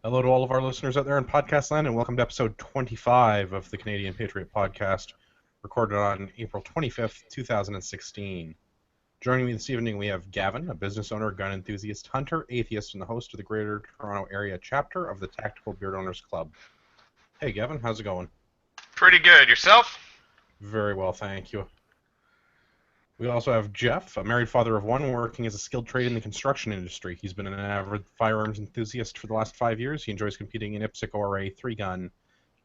Hello to all of our listeners out there in podcast land, and welcome to episode 25 of the Canadian Patriot podcast, recorded on April 25th, 2016. Joining me this evening, we have Gavin, a business owner, gun enthusiast, hunter, atheist, and the host of the Greater Toronto Area chapter of the Tactical Beard Owners Club. Hey, Gavin, how's it going? Pretty good. Yourself? Very well, thank you. We also have Jeff, a married father of one, working as a skilled trade in the construction industry. He's been an avid firearms enthusiast for the last 5 years. He enjoys competing in IPSC ORA 3-gun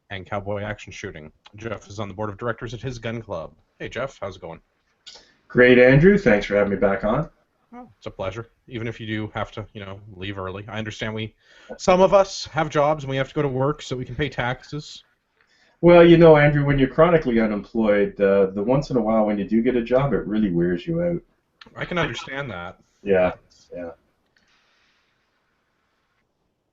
and cowboy action shooting. Jeff is on the board of directors at his gun club. Hey, Jeff, how's it going? Great, Andrew. Thanks for having me back on. Oh, it's a pleasure. Even if you do have to, leave early. I understand some of us have jobs and we have to go to work so we can pay taxes. Well, Andrew, when you're chronically unemployed, the once in a while when you do get a job, it really wears you out. I can understand that. Yeah.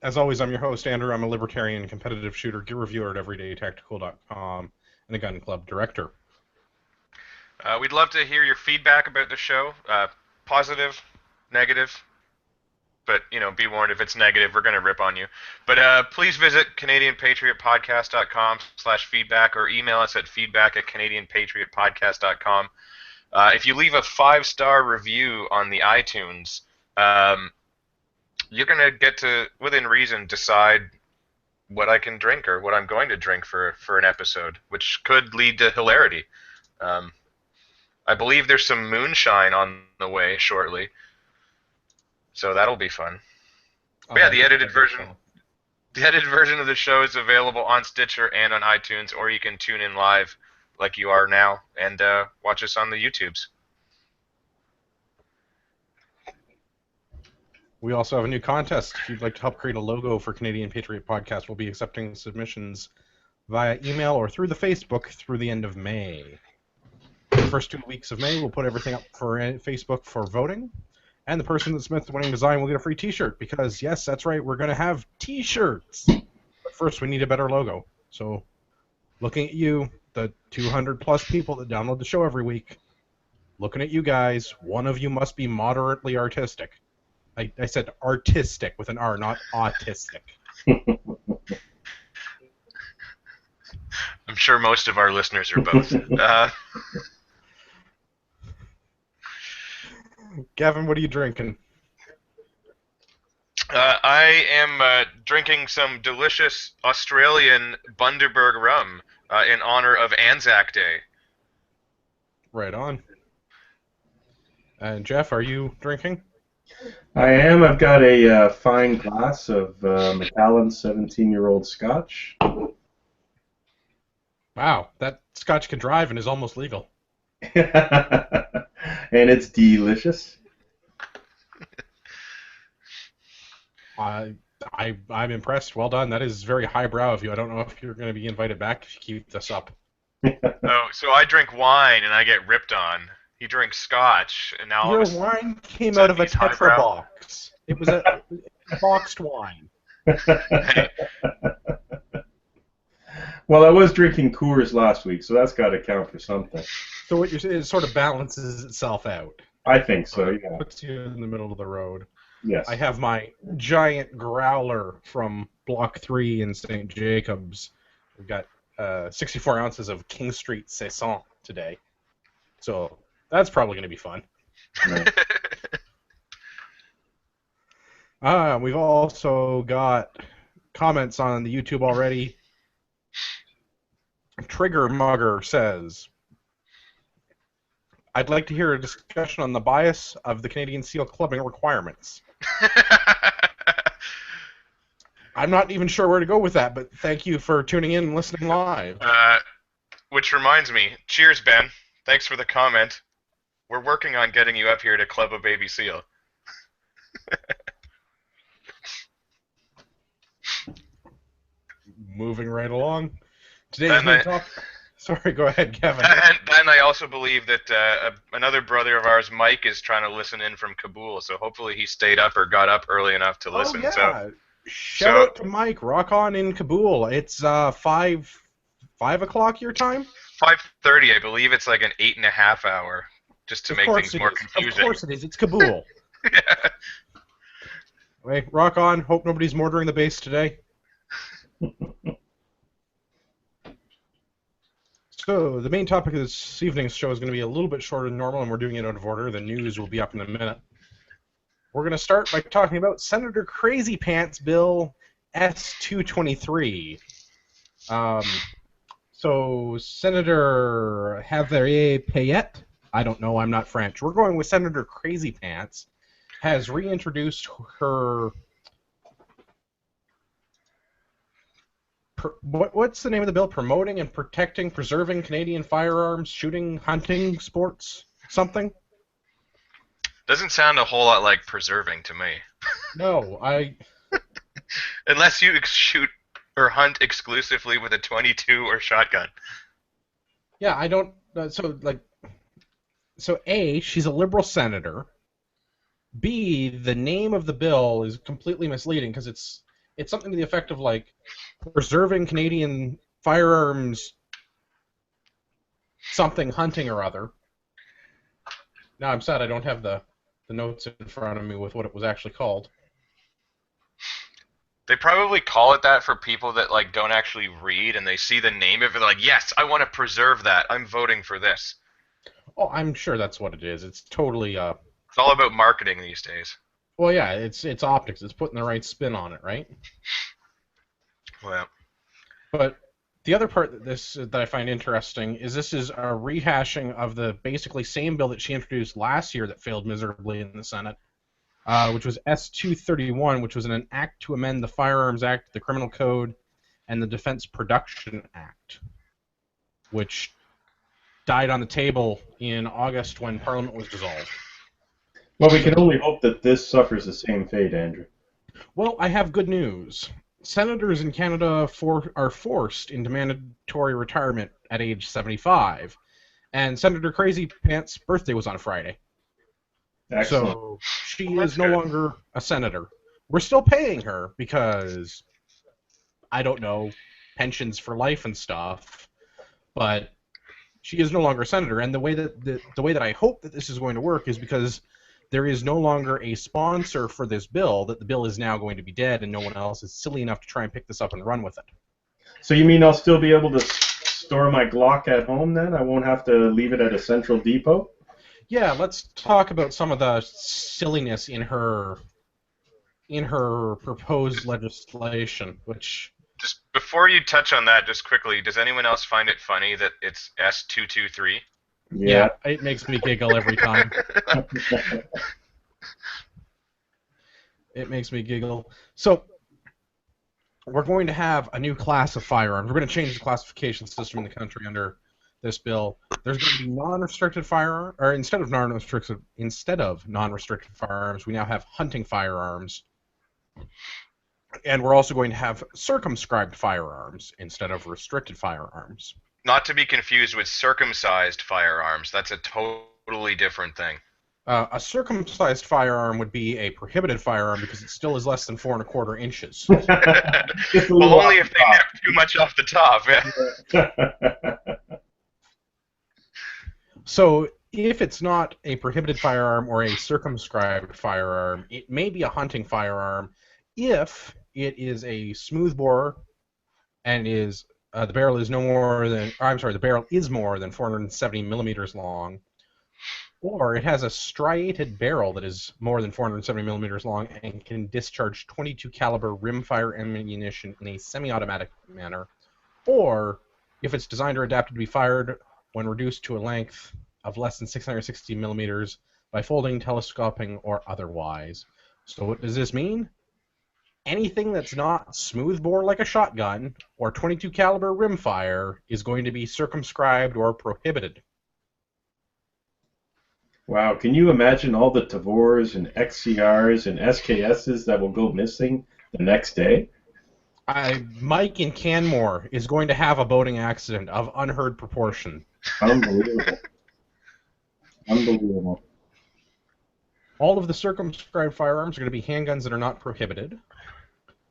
As always, I'm your host, Andrew. I'm a libertarian, competitive shooter, gear reviewer at everydaytactical.com, and a gun club director. We'd love to hear your feedback about the show, positive, negative. But, be warned, if it's negative, we're going to rip on you. But please visit CanadianPatriotPodcast.com/feedback or email us at feedback@CanadianPatriotPodcast.com. If you leave a 5-star review on the iTunes, you're going to get to, within reason, decide what I can drink or what I'm going to drink for an episode, which could lead to hilarity. I believe there's some moonshine on the way shortly. So that'll be fun. But yeah, the edited version of the show is available on Stitcher and on iTunes, or you can tune in live like you are now and watch us on the YouTubes. We also have a new contest. If you'd like to help create a logo for Canadian Patriot Podcast, we'll be accepting submissions via email or through the Facebook through the end of May. The first 2 weeks of May, we'll put everything up for Facebook for voting. And the person that submits the winning design will get a free t-shirt because, yes, that's right, we're going to have t-shirts. But first, we need a better logo. So, looking at you, the 200-plus people that download the show every week, looking at you guys, one of you must be moderately artistic. I said artistic with an R, not autistic. I'm sure most of our listeners are both. Gavin, what are you drinking? I am drinking some delicious Australian Bundaberg rum in honor of Anzac Day. Right on. And Jeff, are you drinking? I am. I've got a fine glass of Macallan 17-year-old Scotch. Wow, that Scotch can drive and is almost legal. And it's delicious. I'm impressed. Well done. That is very highbrow of you. I don't know if you're going to be invited back if you keep this up. Oh, so I drink wine and I get ripped on. He drinks Scotch, and now your wine came out of a Tetra box. It was a boxed wine. Well, I was drinking Coors last week, so that's got to count for something. So what you're saying, it sort of balances itself out. I think so, yeah. Puts you in the middle of the road. Yes. I have my giant growler from Block 3 in St. Jacobs. We've got 64 ounces of King Street Saison today. So that's probably going to be fun. We've also got comments on the YouTube already. Trigger Mugger says, I'd like to hear a discussion on the bias of the Canadian SEAL clubbing requirements. I'm not even sure where to go with that, but thank you for tuning in and listening live. Which reminds me, cheers, Ben. Thanks for the comment. We're working on getting you up here to club a baby seal. Moving right along. Today's main topic. Sorry, go ahead, Kevin. And I also believe that another brother of ours, Mike, is trying to listen in from Kabul, so hopefully he stayed up or got up early enough to listen. Oh, yeah. Shout out to Mike. Rock on in Kabul. It's 5 o'clock your time? 5:30, I believe. It's like an 8.5 hour, just to make things more confusing. Of course it is. It's Kabul. Yeah. Hey, rock on. Hope nobody's mortaring the base today. So, the main topic of this evening's show is going to be a little bit shorter than normal, and we're doing it out of order. The news will be up in a minute. We're going to start by talking about Senator Crazy Pants Bill S223. So, Senator Javier Payette, I don't know, I'm not French. We're going with Senator Crazy Pants, has reintroduced her... What's the name of the bill? Promoting and protecting, preserving Canadian firearms, shooting, hunting, sports, something? Doesn't sound a whole lot like preserving to me. No, Unless you shoot or hunt exclusively with a 22 or shotgun. Yeah, I don't... So A, she's a liberal senator. B, the name of the bill is completely misleading because it's something to the effect of, like, preserving Canadian firearms, something, hunting or other. Now I'm sad I don't have the notes in front of me with what it was actually called. They probably call it that for people that like don't actually read and they see the name of it. They're like, yes, I want to preserve that. I'm voting for this. Oh, I'm sure that's what it is. It's totally It's all about marketing these days. Well, yeah, it's optics. It's putting the right spin on it, right? Well, but the other part that I find interesting is this is a rehashing of the basically same bill that she introduced last year that failed miserably in the Senate, which was S231, which was an act to amend the Firearms Act, the Criminal Code, and the Defense Production Act, which died on the table in August when Parliament was dissolved. Well, we can only hope that this suffers the same fate, Andrew. Well, I have good news. Senators in Canada are forced into mandatory retirement at age 75, and Senator Crazy Pants' birthday was on a Friday. Excellent. So she is no longer a senator. We're still paying her because, I don't know, pensions for life and stuff, but she is no longer a senator. And the way that I hope that this is going to work is because there is no longer a sponsor for this bill, that the bill is now going to be dead and no one else is silly enough to try and pick this up and run with it. So you mean I'll still be able to store my Glock at home then? I won't have to leave it at a central depot? Yeah, let's talk about some of the silliness in her proposed legislation, which... Just before you touch on that, just quickly, does anyone else find it funny that it's S223? Yeah, it makes me giggle every time. It makes me giggle. So, we're going to have a new class of firearms. We're going to change the classification system in the country under this bill. There's going to be non-restricted firearms, or instead of non-restricted firearms, we now have hunting firearms. And we're also going to have circumscribed firearms instead of restricted firearms. Not to be confused with circumcised firearms. That's a totally different thing. A circumcised firearm would be a prohibited firearm because it still is less than 4 1/4 inches. Well, only if they nip too much off the top. Yeah. So, if it's not a prohibited firearm or a circumscribed firearm, it may be a hunting firearm if it is a smoothbore and is the barrel is the barrel is more than 470 millimeters long, or it has a striated barrel that is more than 470 millimeters long and can discharge 22 caliber rimfire ammunition in a semi-automatic manner, or if it's designed or adapted to be fired when reduced to a length of less than 660 millimeters by folding, telescoping, or otherwise. So what does this mean? Anything that's not smoothbore like a shotgun or 22 caliber rimfire is going to be circumscribed or prohibited. Wow, can you imagine all the Tavors and XCRs and SKSs that will go missing the next day? Mike in Canmore is going to have a boating accident of unheard proportion. Unbelievable. Unbelievable. All of the circumscribed firearms are going to be handguns that are not prohibited.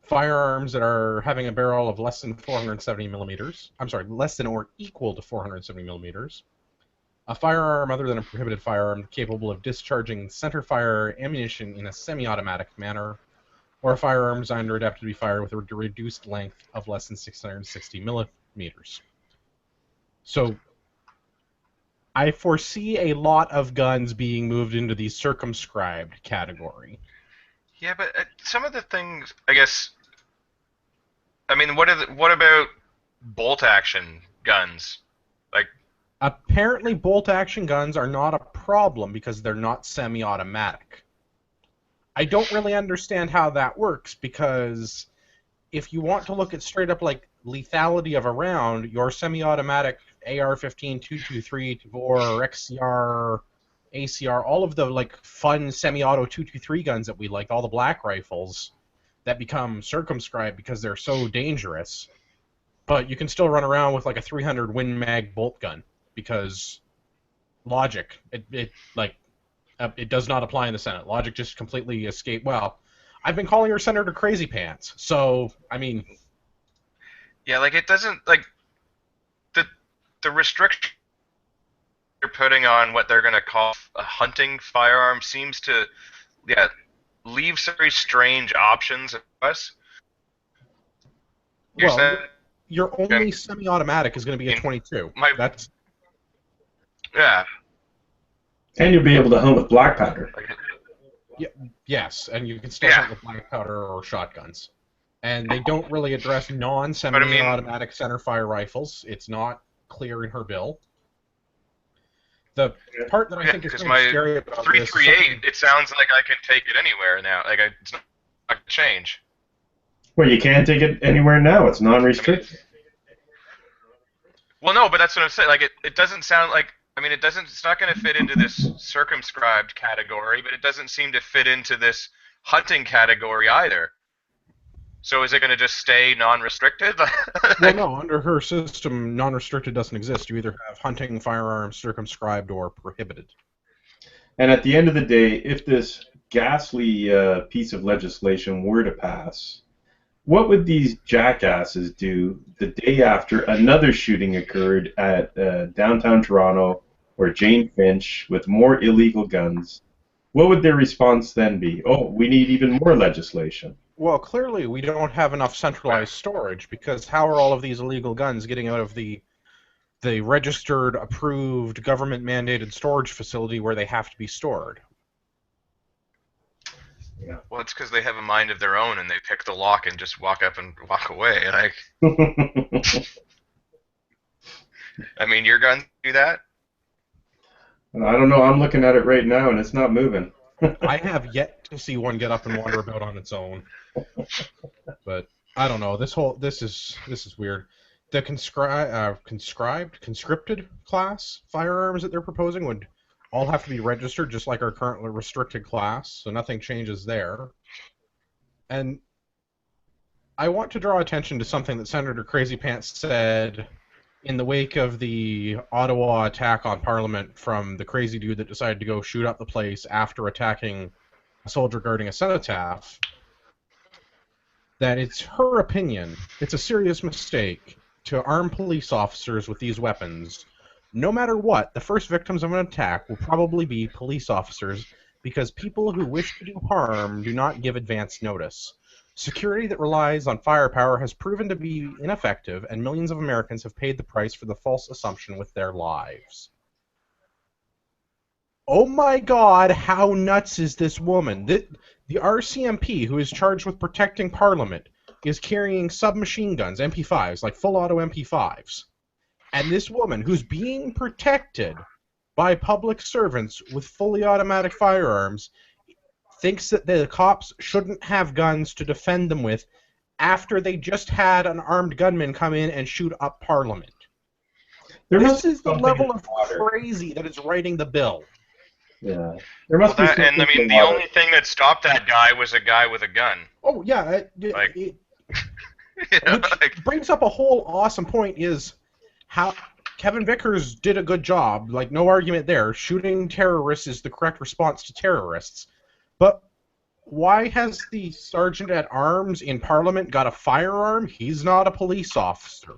Firearms that are having a barrel of less than 470 millimeters. I'm sorry, less than or equal to 470 millimeters. A firearm other than a prohibited firearm capable of discharging centerfire ammunition in a semi-automatic manner, or a firearm designed or adapted to be fired with a reduced length of less than 660 millimeters. So I foresee a lot of guns being moved into the circumscribed category. Yeah, but some of the things, I guess. I mean, what about bolt action guns? Like, Apparently, bolt-action guns are not a problem because they're not semi-automatic. I don't really understand how that works because if you want to look at straight up like lethality of a round, your semi-automatic AR-15, 223, Tavor, XCR, ACR, all of the like fun semi-auto 223 guns that we like, all the black rifles that become circumscribed because they're so dangerous. But you can still run around with like a 300 Win Mag bolt gun because logic, it does not apply in the Senate. Logic just completely escaped. Well, I've been calling her Senator Crazy Pants, so I mean, yeah, like it doesn't like the restriction they're putting on what they're going to call a hunting firearm seems to, yeah, leave some very strange options for us. well, your only semi-automatic is going to be a 22. That's yeah. And you'll be able to hunt with black powder. Yeah, yes, and you can still hunt with black powder or shotguns. And they don't really address non-semi-automatic centerfire rifles. It's not clear in her bill. The part that I think is kind of scary about 338, it sounds like I can take it anywhere now. Like it's not going to change. Well, you can't take it anywhere now. It's non-restricted. Well, no, but that's what I'm saying. Like it doesn't sound like. I mean, it's not going to fit into this circumscribed category, but it doesn't seem to fit into this hunting category either. So is it going to just stay non-restricted? Well, no, under her system, non-restricted doesn't exist. You either have hunting firearms circumscribed or prohibited. And at the end of the day, if this ghastly piece of legislation were to pass, what would these jackasses do the day after another shooting occurred at downtown Toronto or Jane Finch with more illegal guns? What would their response then be? Oh, we need even more legislation. Well, clearly we don't have enough centralized storage because how are all of these illegal guns getting out of the registered, approved, government-mandated storage facility where they have to be stored? Yeah. Well, it's because they have a mind of their own and they pick the lock and just walk up and walk away. Like, I mean, your guns do that? I don't know. I'm looking at it right now and it's not moving. I have yet to see one get up and wander about on its own. But I don't know. This is weird. The conscripted class firearms that they're proposing would all have to be registered, just like our currently restricted class, so nothing changes there. And I want to draw attention to something that Senator Crazy Pants said in the wake of the Ottawa attack on Parliament from the crazy dude that decided to go shoot up the place after attacking a soldier guarding a cenotaph, that it's her opinion, it's a serious mistake to arm police officers with these weapons. No matter what, the first victims of an attack will probably be police officers because people who wish to do harm do not give advance notice. Security that relies on firepower has proven to be ineffective, and millions of Americans have paid the price for the false assumption with their lives. Oh my God, how nuts is this woman? The RCMP, who is charged with protecting Parliament, is carrying submachine guns, MP5s, like full auto MP5s. And this woman, who's being protected by public servants with fully automatic firearms, thinks that the cops shouldn't have guns to defend them with after they just had an armed gunman come in and shoot up Parliament. This is the level of crazy that is writing the bill. Yeah. There must be and I mean, the only thing that stopped that guy was a guy with a gun. Oh, yeah. Which brings up a whole awesome point is how Kevin Vickers did a good job. Like, no argument there. Shooting terrorists is the correct response to terrorists. But why has the sergeant at arms in Parliament got a firearm? He's not a police officer.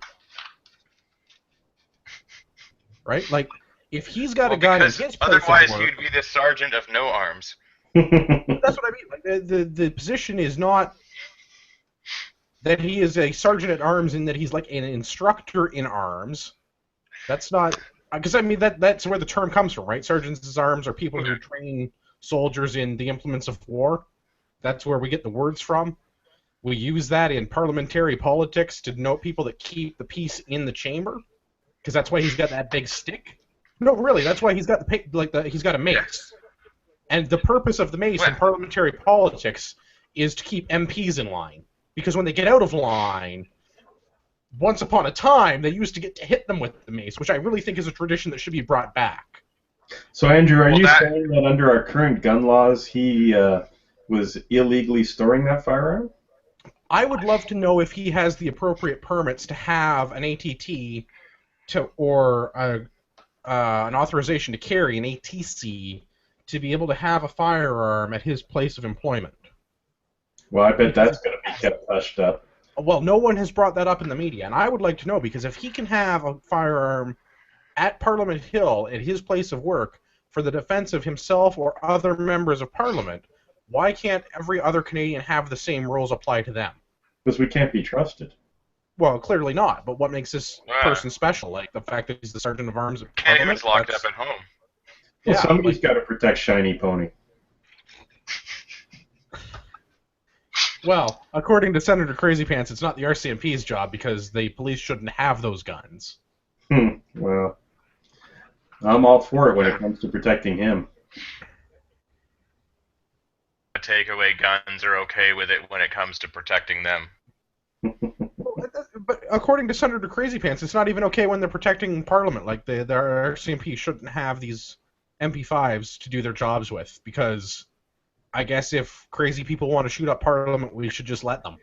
Right? Like, if he's got a gun in his place otherwise you'd be the sergeant of no arms. That's what I mean. Like the position is not that he is a sergeant at arms and that he's like an instructor in arms. That's not because I mean that's where the term comes from, right? Sergeants at arms are people who train soldiers in the implements of war. That's where we get the words from. We use that in parliamentary politics to denote people that keep the peace in the chamber, because that's why he's got that big stick. No, really, that's why he's got he's got a mace. And the purpose of the mace in parliamentary politics is to keep MPs in line, because when they get out of line, once upon a time, they used to get to hit them with the mace, which I really think is a tradition that should be brought back. So, Andrew, are you saying that under our current gun laws, he was illegally storing that firearm? I would love to know if he has the appropriate permits to have an ATT or an authorization to carry, an ATC, to be able to have a firearm at his place of employment. Well, I bet that's going to be kept hushed up. Well, no one has brought that up in the media, and I would like to know, because if he can have a firearm at Parliament Hill at his place of work for the defense of himself or other members of Parliament, why can't every other Canadian have the same rules apply to them? Because we can't be trusted. Well, clearly not, but what makes this person special? Like the fact that he's the Sergeant of Arms of Can't Parliament? even locked up at home. Well, somebody's got to protect Shiny Pony. Well, according to Senator Crazy Pants, it's not the RCMP's job because the police shouldn't have those guns. Well, I'm all for it when it comes to protecting him. Takeaway guns are okay with it when it comes to protecting them. But according to Senator Crazy Pants, it's not even okay when they're protecting Parliament. Like the RCMP shouldn't have these MP5s to do their jobs with, because I guess if crazy people want to shoot up Parliament, we should just let them.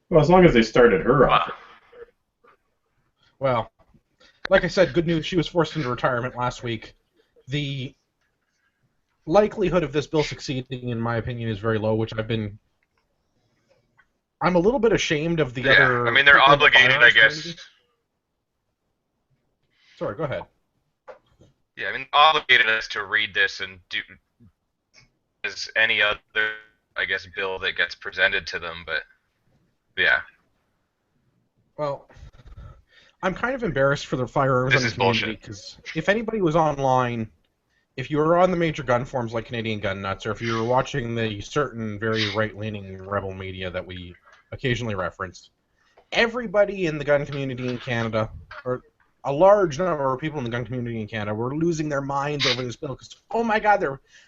Well, as long as they started her off. Well, like I said, good news, she was forced into retirement last week. The likelihood of this bill succeeding, in my opinion, is very low, which I'm a little bit ashamed of the other... I mean, they're obligated, I guess. Sorry, go ahead. Yeah, I mean, obligated us to read this and do as any other, I guess, bill that gets presented to them, but yeah. Well, I'm kind of embarrassed for the firearms in the community, because if anybody was online, if you were on the major gun forums like Canadian Gun Nuts, or if you were watching the certain very right-leaning rebel media that we occasionally reference, everybody in the gun community in Canada, or a large number of people in the gun community in Canada, were losing their minds over this bill because, oh my God,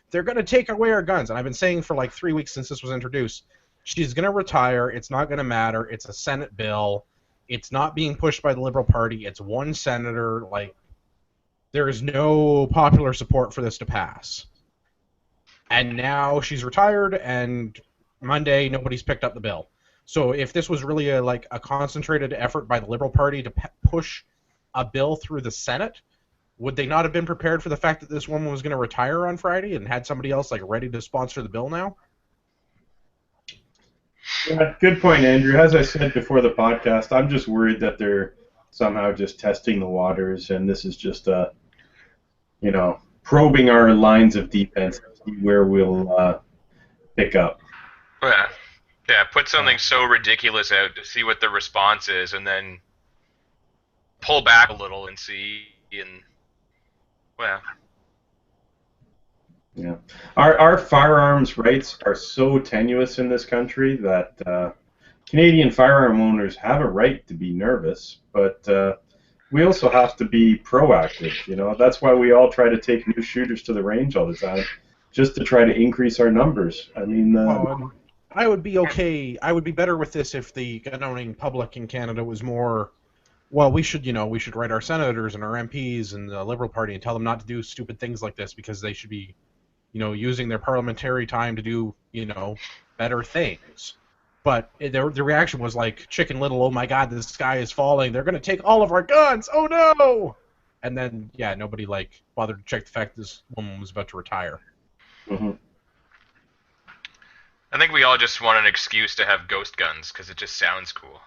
they're going to take away our guns. And I've been saying for like 3 weeks since this was introduced, she's going to retire. It's not going to matter. It's a Senate bill. It's not being pushed by the Liberal Party. It's one senator. Like, there is no popular support for this to pass. And now she's retired, and Monday nobody's picked up the bill. So if this was really a concentrated effort by the Liberal Party to push a bill through the Senate, would they not have been prepared for the fact that this woman was going to retire on Friday and had somebody else ready to sponsor the bill now? Yeah, good point, Andrew. As I said before the podcast, I'm just worried that they're somehow just testing the waters, and this is just probing our lines of defense to see where we'll pick up. Yeah, put something so ridiculous out to see what the response is, and then pull back a little and see, and yeah, our firearms rights are so tenuous in this country that Canadian firearm owners have a right to be nervous, but we also have to be proactive. That's why we all try to take new shooters to the range all the time, just to try to increase our numbers. I mean, I would be okay. I would be better with this if the gun-owning public in Canada was more. Well, we should write our senators and our MPs and the Liberal Party and tell them not to do stupid things like this, because they should be, using their parliamentary time to do, better things. But the reaction was like Chicken Little, oh my God, the sky is falling. They're going to take all of our guns. Oh no! And then, yeah, nobody bothered to check the fact this woman was about to retire. Mm-hmm. I think we all just want an excuse to have ghost guns because it just sounds cool.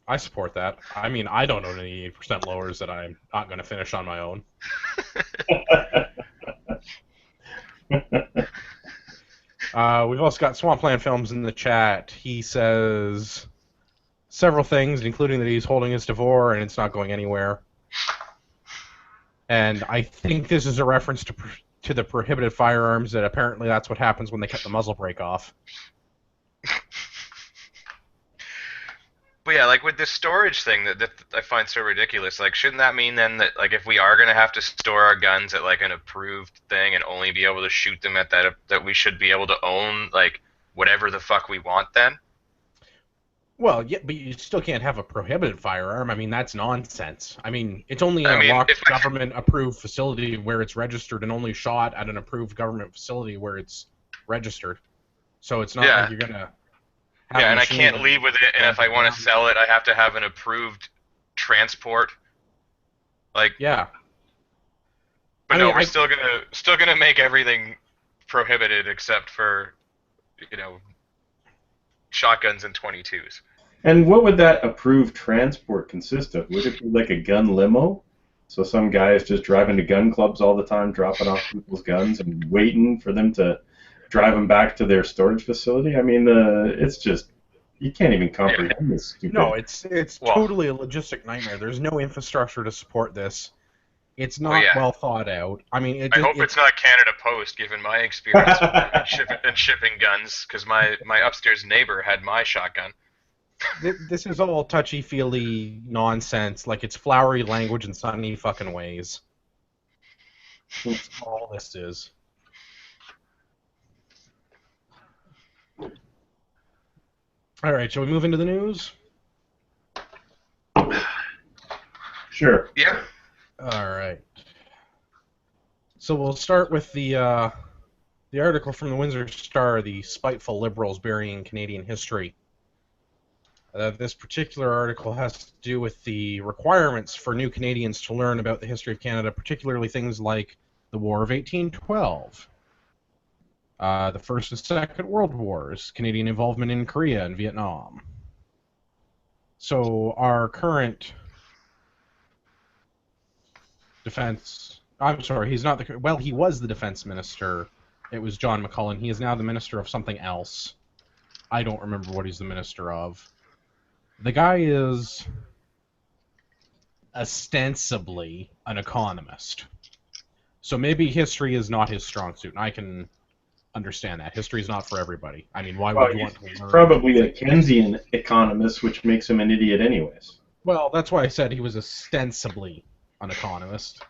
I support that. I mean, I don't own any 8% lowers that I'm not going to finish on my own. We've also got Swampland Films in the chat. He says several things, including that he's holding his DeVore and it's not going anywhere. And I think this is a reference to the prohibited firearms, that apparently that's what happens when they cut the muzzle brake off. But yeah, like with this storage thing that I find so ridiculous, like shouldn't that mean then that like if we are gonna have to store our guns at like an approved thing and only be able to shoot them at that we should be able to own like whatever the fuck we want then? Well, yeah, but you still can't have a prohibited firearm. I mean, that's nonsense. I mean, it's only in a locked government-approved facility where it's registered, and only shot at an approved government facility where it's registered. So it's not like you're gonna. Yeah, and I can't leave with it, and if I want to sell it, I have to have an approved transport. Like, yeah. But no, we're still gonna make everything prohibited except for, shotguns and 22s. And what would that approved transport consist of? Would it be like a gun limo? So some guy is just driving to gun clubs all the time, dropping off people's guns and waiting for them to drive them back to their storage facility? I mean, it's just, you can't even comprehend this stupid. No, it's totally a logistic nightmare. There's no infrastructure to support this. It's not well thought out. I mean, I hope it's not Canada Post, given my experience in shipping guns, because my upstairs neighbor had my shotgun. This is all touchy-feely nonsense. Like, it's flowery language in sunny fucking ways. That's all this is. All right, shall we move into the news? Sure. Yeah. All right. So we'll start with the article from the Windsor Star, "The Spiteful Liberals Burying Canadian History." This particular article has to do with the requirements for new Canadians to learn about the history of Canada, particularly things like the War of 1812, the First and Second World Wars, Canadian involvement in Korea and Vietnam. So our current defense... I'm sorry, he's not the... Well, he was the defense minister. It was John McCullen. He is now the minister of something else. I don't remember what he's the minister of. The guy is ostensibly an economist. So maybe history is not his strong suit, and I can understand that. History is not for everybody. I mean, why would you want to learn? Probably a Keynesian economist, which makes him an idiot anyways. Well, that's why I said he was ostensibly an economist.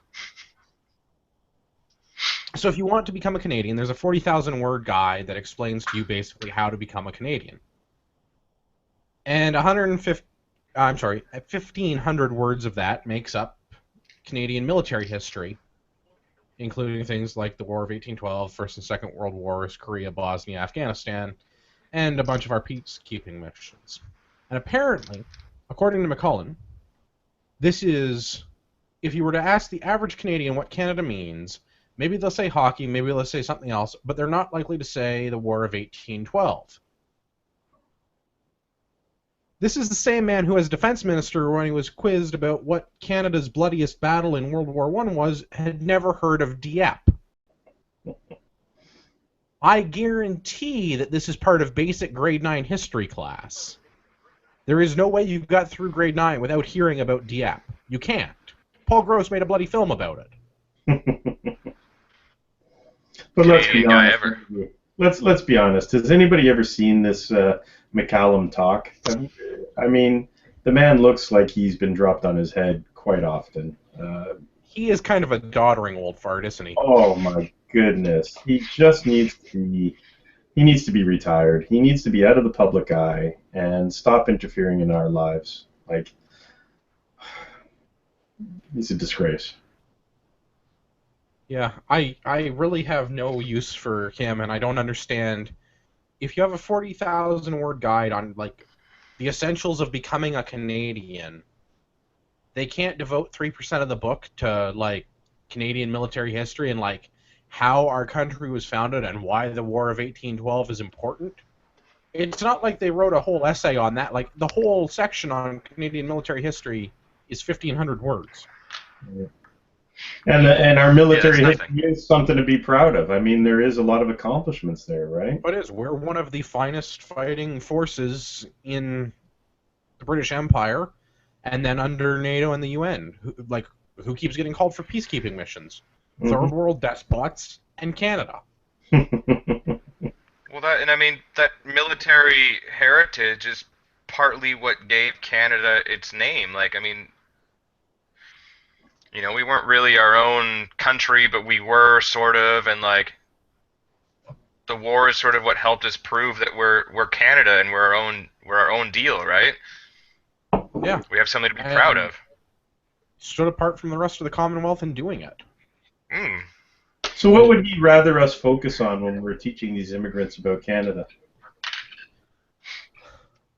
So if you want to become a Canadian, there's a 40,000-word guide that explains to you basically how to become a Canadian. And 1,500 words of that makes up Canadian military history, including things like the War of 1812, First and Second World Wars, Korea, Bosnia, Afghanistan, and a bunch of our peacekeeping missions. And apparently, according to McCullen, this is, if you were to ask the average Canadian what Canada means, maybe they'll say hockey, maybe they'll say something else, but they're not likely to say the War of 1812. This is the same man who, as defense minister, when he was quizzed about what Canada's bloodiest battle in World War I was, had never heard of Dieppe. I guarantee that this is part of basic grade 9 history class. There is no way you got through grade 9 without hearing about Dieppe. You can't. Paul Gross made a bloody film about it. But let's be honest. Let's be honest. Has anybody ever seen this McCallum talk? I mean, the man looks like he's been dropped on his head quite often. He is kind of a doddering old fart, isn't he? Oh my goodness. He just needs to be retired. He needs to be out of the public eye and stop interfering in our lives. Like, he's a disgrace. Yeah, I really have no use for him, and I don't understand. If you have a 40,000-word guide on, like, the essentials of becoming a Canadian, they can't devote 3% of the book to, like, Canadian military history and, like, how our country was founded and why the War of 1812 is important? It's not like they wrote a whole essay on that. Like, the whole section on Canadian military history is 1,500 words. And our military Yeah, history is something to be proud of. I mean, there is a lot of accomplishments there, right? But it is. We're one of the finest fighting forces in the British Empire, and then under NATO and the UN. Who keeps getting called for peacekeeping missions? Third world despots and Canada. Well, that military heritage is partly what gave Canada its name. Like, I mean, you know, we weren't really our own country, but we were sort of, and like, the war is sort of what helped us prove that we're Canada and we're our own deal, right? Yeah. We have something to be proud of. Stood apart from the rest of the Commonwealth in doing it. So what would he rather us focus on when we're teaching these immigrants about Canada?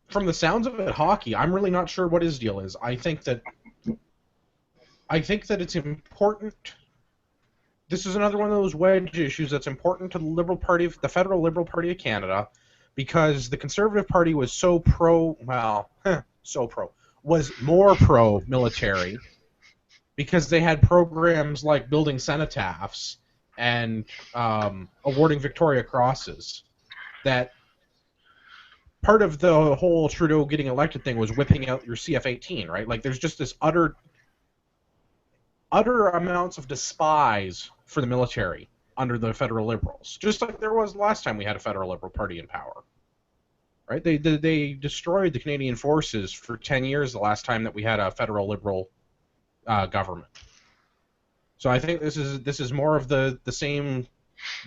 From the sounds of it, hockey. I'm really not sure what his deal is. I think that it's important. This is another one of those wedge issues that's important to the Liberal Party, the Federal Liberal Party of Canada, because the Conservative Party was was more pro-military, because they had programs like building cenotaphs and awarding Victoria Crosses. That part of the whole Trudeau getting elected thing was whipping out your CF-18, right? Like, there's just this utter amounts of despise for the military under the federal Liberals, just like there was last time we had a federal Liberal Party in power. Right? They destroyed the Canadian Forces for 10 years the last time that we had a federal Liberal government. So I think this is more of the same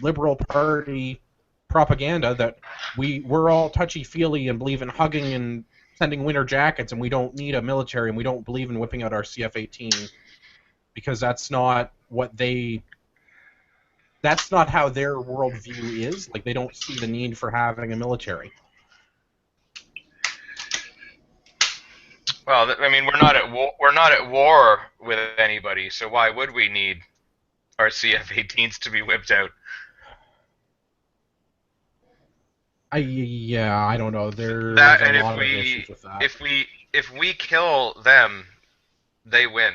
Liberal Party propaganda that we're all touchy-feely and believe in hugging and sending winter jackets, and we don't need a military, and we don't believe in whipping out our CF-18 because that's not how their worldview is. Like, they don't see the need for having a military. Well, I mean, we're not at war with anybody, so why would we need our CF-18s to be whipped out? I don't know. There's that, a and lot of issues with that. if we kill them, they win.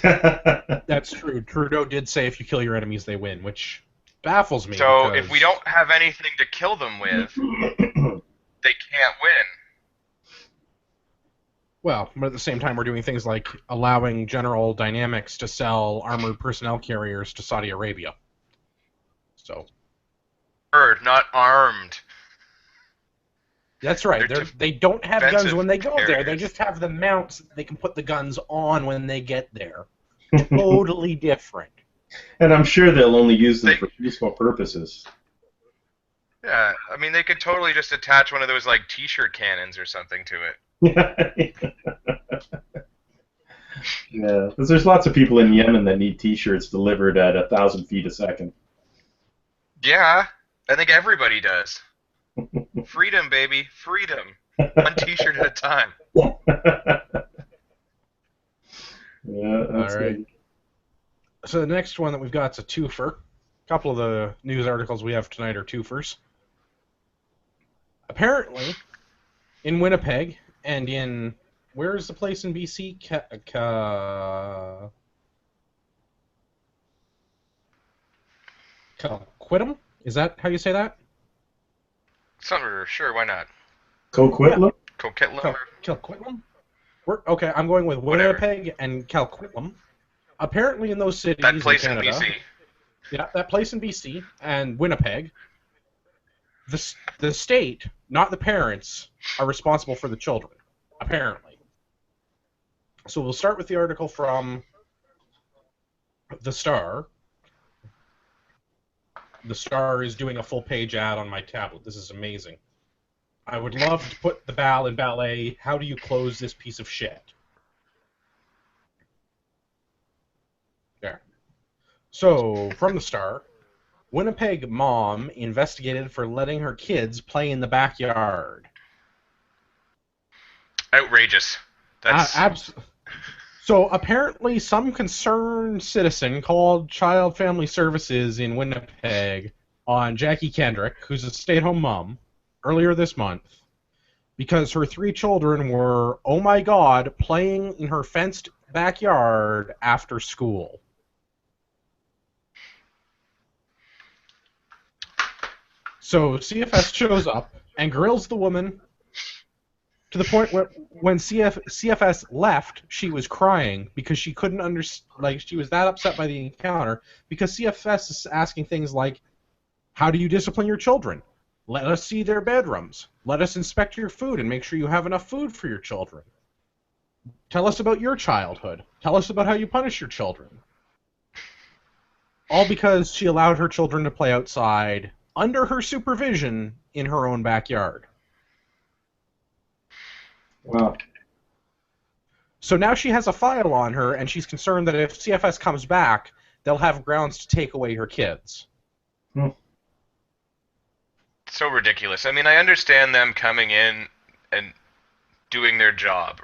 That's true. Trudeau did say if you kill your enemies, they win, which baffles me. So if we don't have anything to kill them with, they can't win. Well, but at the same time, we're doing things like allowing General Dynamics to sell armored personnel carriers to Saudi Arabia. So. Not armed. That's right. They don't have guns when they go carriers. there. They just have the mounts that they can put the guns on when they get there. Totally different. And I'm sure they'll only use them for peaceful purposes. Yeah, I mean, they could totally just attach one of those, like, T-shirt cannons or something to it. Yeah, because there's lots of people in Yemen that need T-shirts delivered at 1,000 feet a second. Yeah, I think everybody does. Freedom, baby, freedom. One T-shirt at a time. Yeah, that's all right. good. So the next one that we've got is a twofer. A couple of the news articles we have tonight are twofers. Apparently, in Winnipeg and in where is the place in BC? Coquitlam? Is that how you say that? Sure, why not? Coquitlam? Coquitlam? Coquitlam? Okay, I'm going with Winnipeg and Coquitlam. Apparently in those cities that place in Canada, BC. Yeah, that place in BC and Winnipeg, the state, not the parents, are responsible for the children, apparently. So we'll start with the article from The Star. The Star is doing a full-page ad on my tablet. This is amazing. I would love to put the ball in ballet. How do you close this piece of shit? There. So, from The Star, Winnipeg mom investigated for letting her kids play in the backyard. Outrageous. That's So apparently some concerned citizen called Child Family Services in Winnipeg on Jackie Kendrick, who's a stay-at-home mom, earlier this month because her 3 children were, oh my god, playing in her fenced backyard after school. So CFS shows up and grills the woman to the point where when CFS left, she was crying because she couldn't understand, she was that upset by the encounter because CFS is asking things like, how do you discipline your children? Let us see their bedrooms. Let us inspect your food and make sure you have enough food for your children. Tell us about your childhood. Tell us about how you punish your children. All because she allowed her children to play outside under her supervision in her own backyard. Wow. So now she has a file on her, and she's concerned that if CFS comes back, they'll have grounds to take away her kids. So ridiculous. I mean, I understand them coming in and doing their job,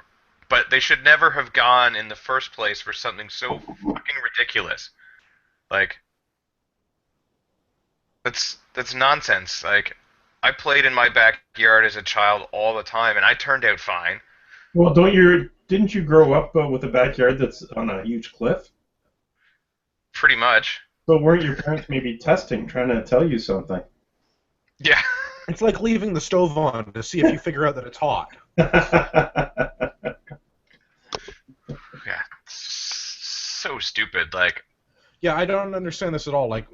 but they should never have gone in the first place for something so fucking ridiculous. Like, that's nonsense. Like, I played in my backyard as a child all the time, and I turned out fine. Well, didn't you grow up with a backyard that's on a huge cliff? Pretty much. So weren't your parents maybe testing, trying to tell you something? Yeah. It's like leaving the stove on to see if you figure out that it's hot. Yeah. So stupid. Like. Yeah, I don't understand this at all. Like,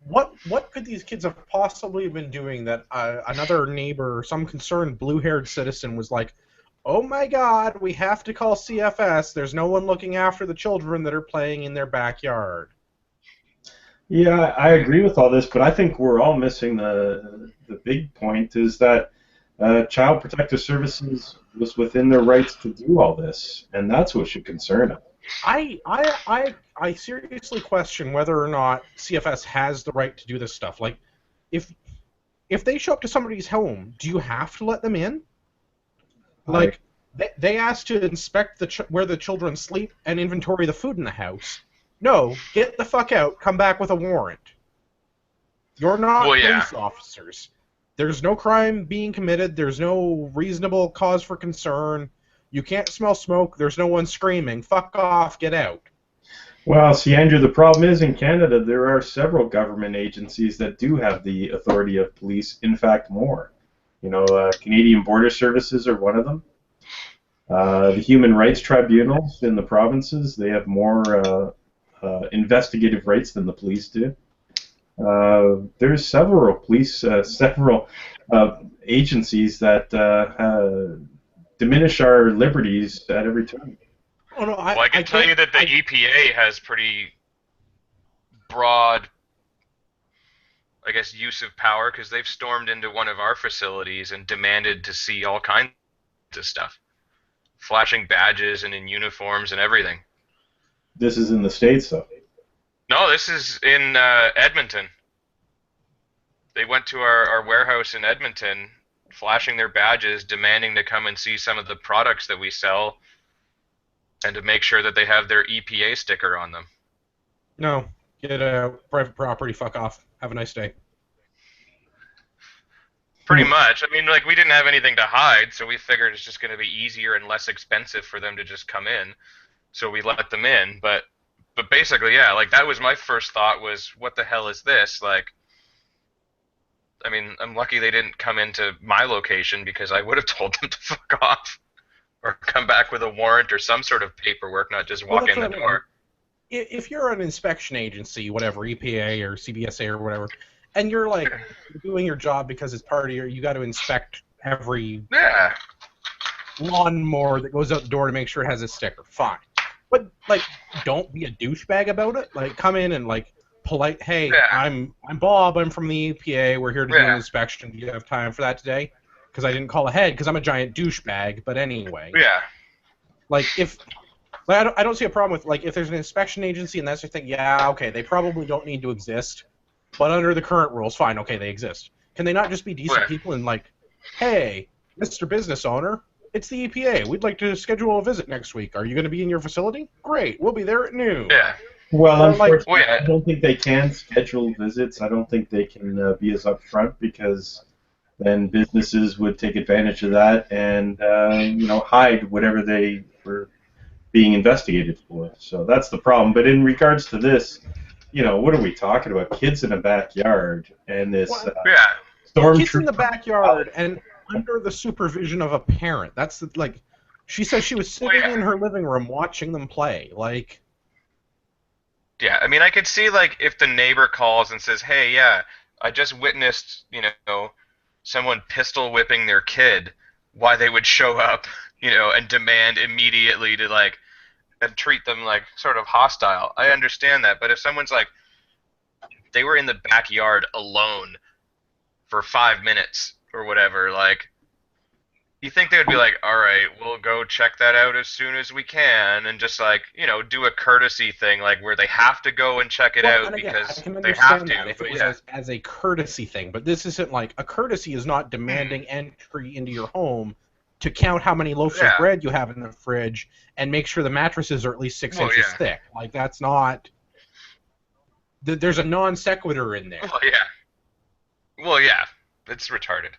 what could these kids have possibly been doing that another neighbor, some concerned blue-haired citizen, was like, oh my god, we have to call CFS. There's no one looking after the children that are playing in their backyard. Yeah, I agree with all this, but I think we're all missing the big point is that Child Protective Services was within their rights to do all this, and that's what should concern us. I seriously question whether or not CFS has the right to do this stuff. Like, if they show up to somebody's home, do you have to let them in? Like, they asked to inspect where the children sleep and inventory the food in the house. No, get the fuck out, come back with a warrant. You're not police officers. There's no crime being committed, there's no reasonable cause for concern, you can't smell smoke, there's no one screaming, fuck off, get out. Well, see, Andrew, the problem is in Canada there are several government agencies that do have the authority of police, in fact more. You know, Canadian Border Services are one of them. The Human Rights Tribunals in the provinces, they have more investigative rights than the police do. There's several agencies that diminish our liberties at every turn. Oh, no, I can tell you that the EPA has pretty broad, I guess, use of power because they've stormed into one of our facilities and demanded to see all kinds of stuff. Flashing badges and in uniforms and everything. This is in the States, though. No, this is in Edmonton. They went to our warehouse in Edmonton, flashing their badges, demanding to come and see some of the products that we sell, and to make sure that they have their EPA sticker on them. No, get a private property, fuck off. Have a nice day. Pretty much. I mean, like, we didn't have anything to hide, so we figured it's just going to be easier and less expensive for them to just come in. So we let them in, but basically, yeah, like, that was my first thought was, what the hell is this? Like, I mean, I'm lucky they didn't come into my location because I would have told them to fuck off or come back with a warrant or some sort of paperwork, not just walk in the door. If you're an inspection agency, whatever, EPA or CBSA or whatever, and you're, like, doing your job because it's part of you got to inspect every lawnmower that goes out the door to make sure it has a sticker, fine. But, like, don't be a douchebag about it. Like, come in and, like, polite, hey, I'm Bob, I'm from the EPA, we're here to do an inspection. Do you have time for that today? Because I didn't call ahead, because I'm a giant douchebag, but anyway. Yeah. Like, I don't see a problem with, like, if there's an inspection agency and that's their thing, yeah, okay, they probably don't need to exist, but under the current rules, fine, okay, they exist. Can they not just be decent people and, like, hey, Mr. Business Owner, it's the EPA. We'd like to schedule a visit next week. Are you going to be in your facility? Great. We'll be there at noon. Yeah. Well, Or like, unfortunately, I don't think they can schedule visits. I don't think they can be as upfront because then businesses would take advantage of that and hide whatever they were being investigated for. So that's the problem. But in regards to this, what are we talking about? Kids in a backyard and this what? Yeah. Kids in the stormtrooper. backyard and under the supervision of a parent. That's like, she says she was Well, sitting yeah. in her living room watching them play. Like, Yeah, I mean, I could see, like, if the neighbor calls and says, "Hey, yeah, I just witnessed, someone pistol whipping their kid," why they would show up, and demand immediately to, like, and treat them like sort of hostile. I understand that, but if someone's like, they were in the backyard alone for 5 minutes or whatever, like, you think they would be like, all right, we'll go check that out as soon as we can, and just, like, do a courtesy thing, like, where they have to go and check it well, out and again, I because can they have understand to. that if it But was yeah, as a courtesy thing, but this isn't like a courtesy is not demanding entry into your home to count how many loaves of yeah, bread you have in the fridge and make sure the mattresses are at least 6 inches yeah, thick. Like, that's not. There's a non sequitur in there. well, yeah, it's retarded.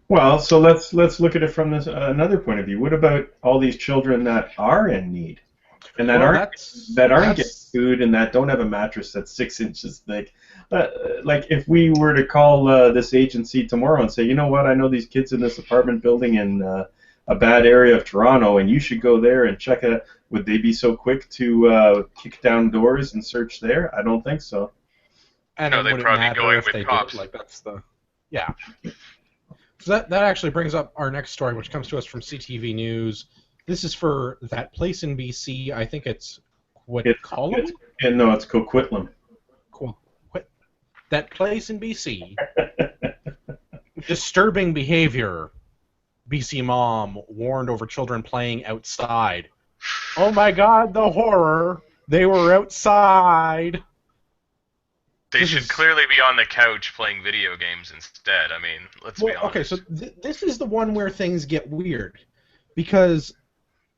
Well, so let's look at it from this another point of view. What about all these children that are in need and that Well, aren't getting that's food and that don't have a mattress that's 6 inches thick? Like if we were to call this agency tomorrow and say, you know what, I know these kids in this apartment building in a bad area of Toronto, and you should go there and check it out. Would they be so quick to kick down doors and search there? I don't think so. and No, it they'd wouldn't probably be matter going if with they cops. did. Like, that's the yeah. So that actually brings up our next story, which comes to us from CTV News. This is for that place in BC. I think it's Quitcolum? It's Coquitlam. That place in BC. Disturbing behavior. BC mom warned over children playing outside. Oh my god, the horror. They were outside. They This should is- clearly be on the couch playing video games instead. I mean, let's be honest. Okay, so this is the one where things get weird. Because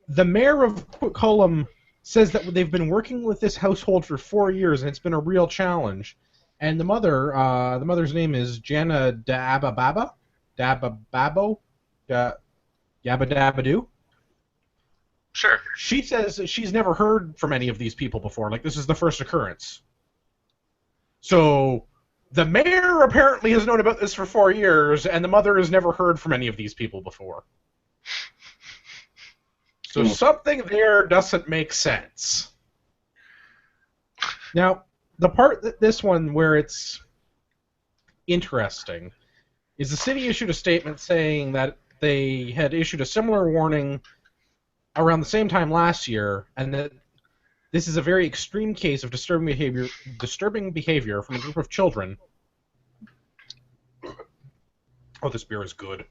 the mayor of Quitcolum says that they've been working with this household for 4 years, and it's been a real challenge. And the mother's name is Jana Dabababo? Dabababo? Yabadabadoo? Sure. She says that she's never heard from any of these people before. Like, this is the first occurrence. So, the mayor apparently has known about this for 4 years, and the mother has never heard from any of these people before. So something there doesn't make sense. Now, the part that this one where it's interesting is the city issued a statement saying that they had issued a similar warning around the same time last year, and that this is a very extreme case of disturbing behavior from a group of children. Oh, this beer is good.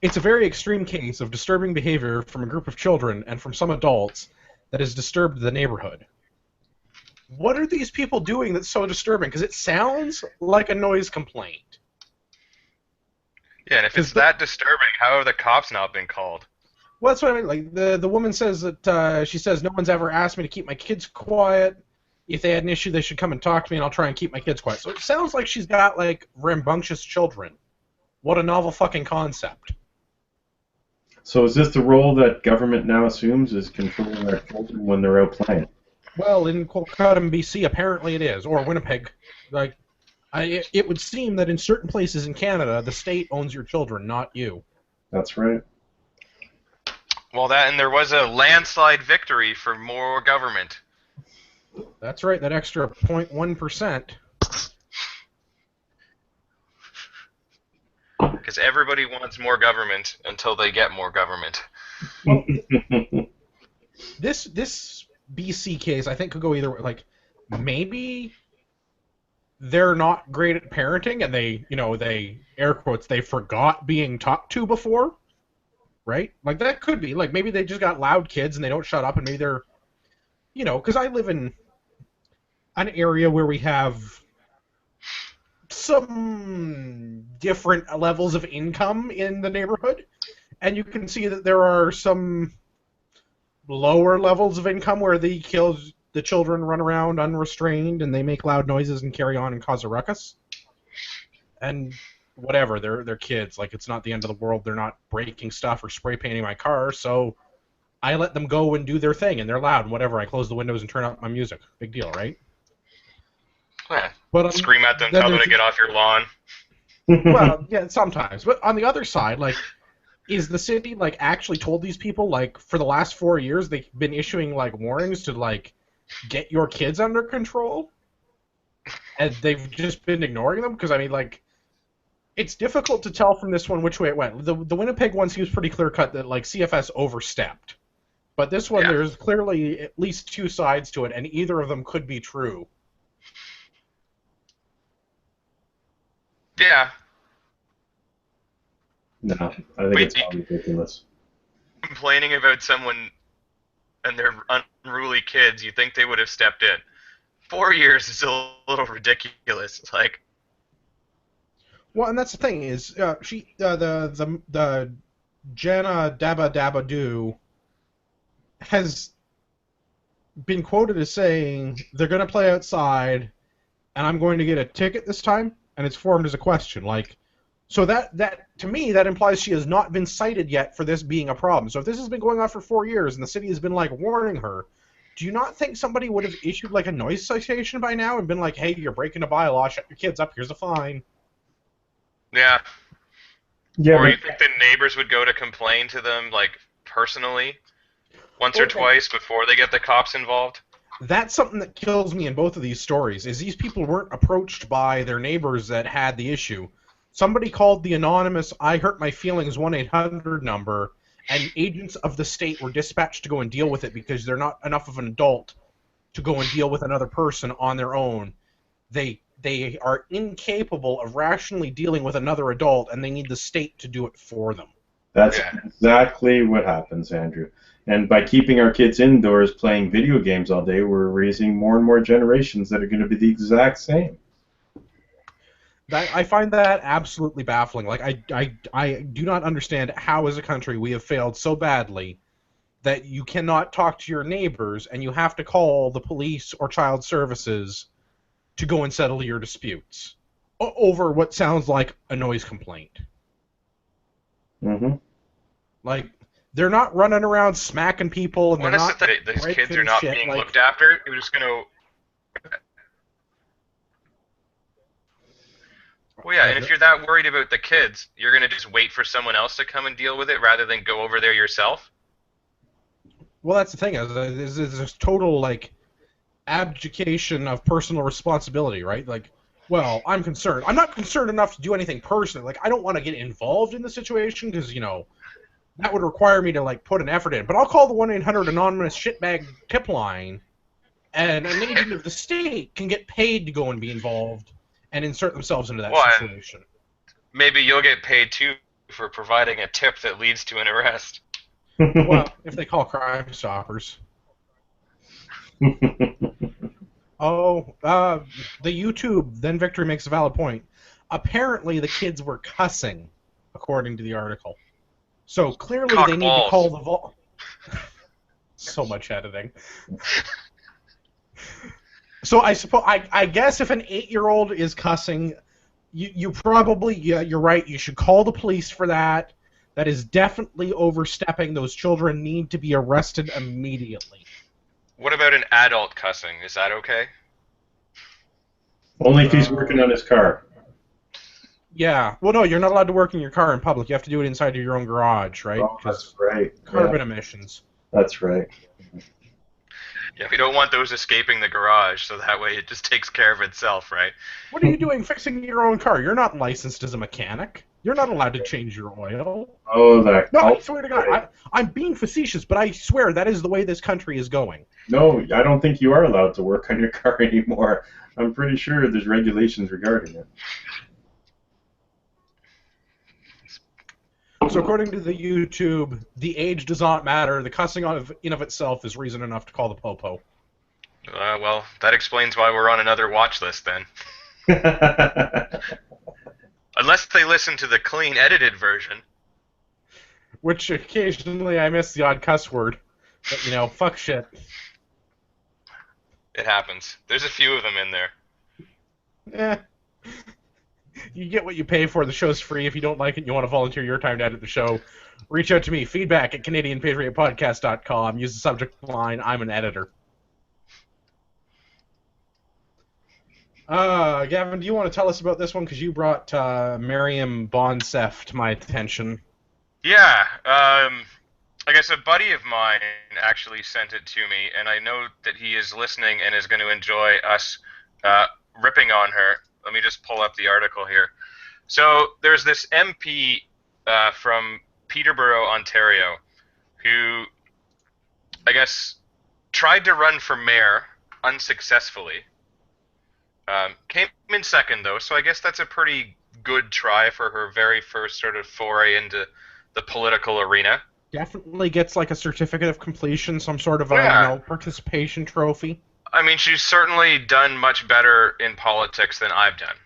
It's a very extreme case of disturbing behavior from a group of children and from some adults that has disturbed the neighborhood. What are these people doing that's so disturbing? Because it sounds like a noise complaint. Yeah, and if it's that disturbing, how have the cops not been called? Well, that's what I mean. Like, the woman says that she says no one's ever asked me to keep my kids quiet. If they had an issue, they should come and talk to me, and I'll try and keep my kids quiet. So it sounds like she's got, like, rambunctious children. What a novel fucking concept. So is this the role that government now assumes, is controlling our children when they're out playing? Well, in Kolkata, BC, apparently it is, or Winnipeg. Like, it would seem that in certain places in Canada, the state owns your children, not you. That's right. Well, and there was a landslide victory for more government. That's right, that extra 0.1%. Because everybody wants more government until they get more government. Well, this BC case, I think, could go either way. Like, maybe they're not great at parenting, and they air quotes, they forgot being talked to before, right? Like, that could be. Like, maybe they just got loud kids and they don't shut up, and maybe they're, because I live in an area where we have some different levels of income in the neighborhood, and you can see that there are some lower levels of income where the children run around unrestrained and they make loud noises and carry on and cause a ruckus. And whatever, they're kids. Like, it's not the end of the world. They're not breaking stuff or spray painting my car, so I let them go and do their thing, and they're loud and whatever. I close the windows and turn up my music. Big deal, right? Yeah. But Scream at them, tell them to get off your lawn. Well, yeah, sometimes. But on the other side, like, is the city, like, actually told these people, like, for the last 4 years they've been issuing, like, warnings to, like, get your kids under control? And they've just been ignoring them? Because, I mean, like, it's difficult to tell from this one which way it went. The Winnipeg one seems pretty clear-cut that, like, CFS overstepped. But this one, there's clearly at least two sides to it, and either of them could be true. Yeah. No, I think it's all ridiculous. Complaining about someone and their unruly kids, you think they would have stepped in. 4 years is a little ridiculous. Like, well, and that's the thing is, the Jana Dabba Dabba Doo has been quoted as saying they're going to play outside, and I'm going to get a ticket this time, and it's formed as a question. Like, so that to me that implies she has not been cited yet for this being a problem. So if this has been going on for 4 years and the city has been like warning her, do you not think somebody would have issued like a noise citation by now and been like, hey, you're breaking a bylaw, shut your kids up, here's a fine? yeah. Yeah, Or but you think the neighbors would go to complain to them, like, personally, once or twice before they get the cops involved? That's something that kills me in both of these stories, is these people weren't approached by their neighbors that had the issue. Somebody called the anonymous I Hurt My Feelings 1-800 number, and agents of the state were dispatched to go and deal with it because they're not enough of an adult to go and deal with another person on their own. They are incapable of rationally dealing with another adult, and they need the state to do it for them. that's exactly what happens, Andrew. And by keeping our kids indoors playing video games all day, we're raising more and more generations that are going to be the exact same. I find that absolutely baffling. Like, I do not understand how, as a country, we have failed so badly that you cannot talk to your neighbors and you have to call the police or child services to go and settle your disputes over what sounds like a noise complaint. Mm-hmm. Like, they're not running around smacking people, and Well, they're that's not. the thing. These kids are raping not shit, being like, looked after. You're just going to... Well, yeah, and if you're that worried about the kids, you're going to just wait for someone else to come and deal with it rather than go over there yourself? Well, that's the thing. Is this total, like, abdication of personal responsibility, right? Like, well, I'm concerned. I'm not concerned enough to do anything personally. Like, I don't want to get involved in the situation because, you know, that would require me to, like, put an effort in. But I'll call the 1-800 anonymous shitbag tip line, and an agent of the state can get paid to go and be involved and insert themselves into that situation. Maybe you'll get paid, too, for providing a tip that leads to an arrest. Well, if they call Crime Stoppers. Oh, the YouTube, Then Victory makes a valid point. Apparently the kids were cussing, according to the article. So clearly they need to call the So much editing. So I suppose, I guess if an 8-year-old is cussing, you probably, yeah, you're right, you should call the police for that. That is definitely overstepping. Those children need to be arrested immediately. What about an adult cussing? Is that okay? Only if he's working on his car. Yeah. Well, no, you're not allowed to work in your car in public. You have to do it inside of your own garage, right? Oh, that's right. Carbon emissions. That's right. Yeah, we don't want those escaping the garage, so that way it just takes care of itself, right? What are you doing fixing your own car? You're not licensed as a mechanic. You're not allowed to change your oil. Oh, that. No, I swear to God, I'm being facetious, but I swear that is the way this country is going. No, I don't think you are allowed to work on your car anymore. I'm pretty sure there's regulations regarding it. So according to the YouTube, the age does not matter. The cussing in of itself is reason enough to call the popo. Well, that explains why we're on another watch list then. Unless they listen to the clean, edited version. Which occasionally I miss the odd cuss word. But, you know, fuck shit. It happens. There's a few of them in there. Eh. You get what you pay for. The show's free. If you don't like it and you want to volunteer your time to edit the show, reach out to me. Feedback at CanadianPatriotPodcast.com. Use the subject line, I'm an editor. Gavin, do you want to tell us about this one? Because you brought Maryam Monsef to my attention. Yeah, I guess a buddy of mine actually sent it to me, and I know that he is listening and is going to enjoy us ripping on her. Let me just pull up the article here. So there's this MP from Peterborough, Ontario, who I guess tried to run for mayor unsuccessfully. Came in second, though, so I guess that's a pretty good try for her very first sort of foray into the political arena. Definitely gets like a certificate of completion, some sort of Yeah. participation trophy. I mean, she's certainly done much better in politics than I've done.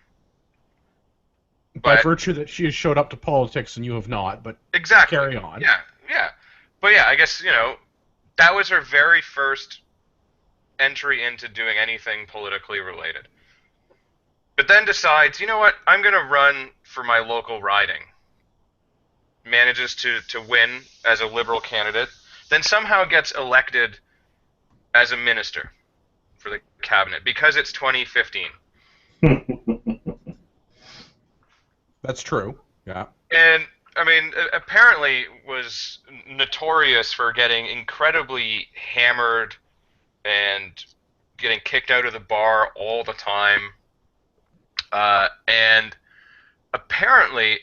By But virtue that she has showed up to politics and you have not, but exactly. carry on. Yeah, yeah. But yeah, I guess, that was her very first entry into doing anything politically related. But then decides, you know what, I'm going to run for my local riding. Manages to win as a Liberal candidate, then somehow gets elected as a minister for the cabinet because it's 2015. That's true. Yeah. And, I mean, apparently was notorious for getting incredibly hammered and getting kicked out of the bar all the time. And apparently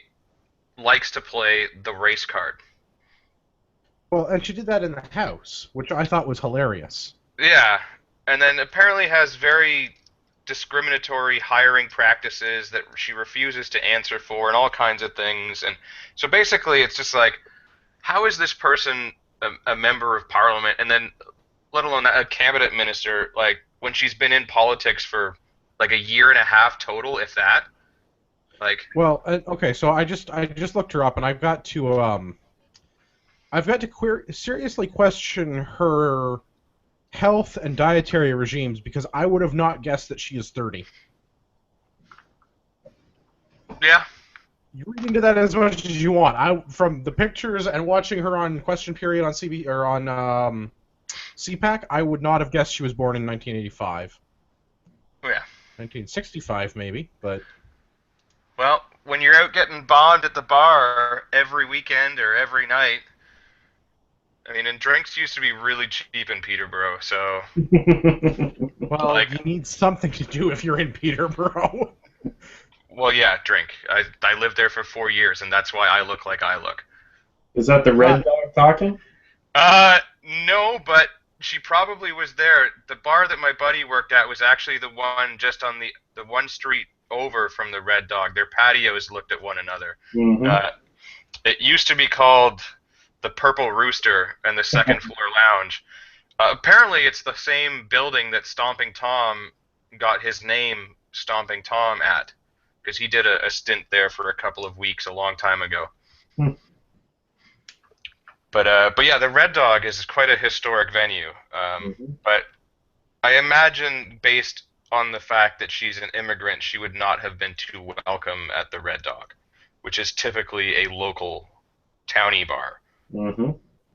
likes to play the race card. Well, and she did that in the house, which I thought was hilarious. Yeah, and then apparently has very discriminatory hiring practices that she refuses to answer for and all kinds of things. And so basically it's just like, how is this person a member of parliament, and then let alone a cabinet minister, like when she's been in politics for like a year and a half total, if that? Like, Well, okay, so I just looked her up, and I've got to seriously question her health and dietary regimes because I would have not guessed that she is 30. yeah, You read into that as much as you want. From the pictures and watching her on Question Period on CB or on CPAC, I would not have guessed she was born in 1985. yeah. 1965 maybe, but Well, when you're out getting bombed at the bar every weekend or every night, I mean, and drinks used to be really cheap in Peterborough, so well, like, you need something to do if you're in Peterborough. well, yeah, drink. I lived there for 4 years, and that's why I look like I look. Is that the red dog talking? No, but she probably was there. The bar that my buddy worked at was actually the one just on the one street over from the Red Dog. Their patios looked at one another. Mm-hmm. It used to be called the Purple Rooster and the second floor lounge. Apparently, it's the same building that Stomping Tom got his name Stomping Tom at, because he did a stint there for a couple of weeks a long time ago. Hmm. But yeah, the Red Dog is quite a historic venue. But I imagine, based on the fact that she's an immigrant, she would not have been too welcome at the Red Dog, which is typically a local townie bar. Mm-hmm.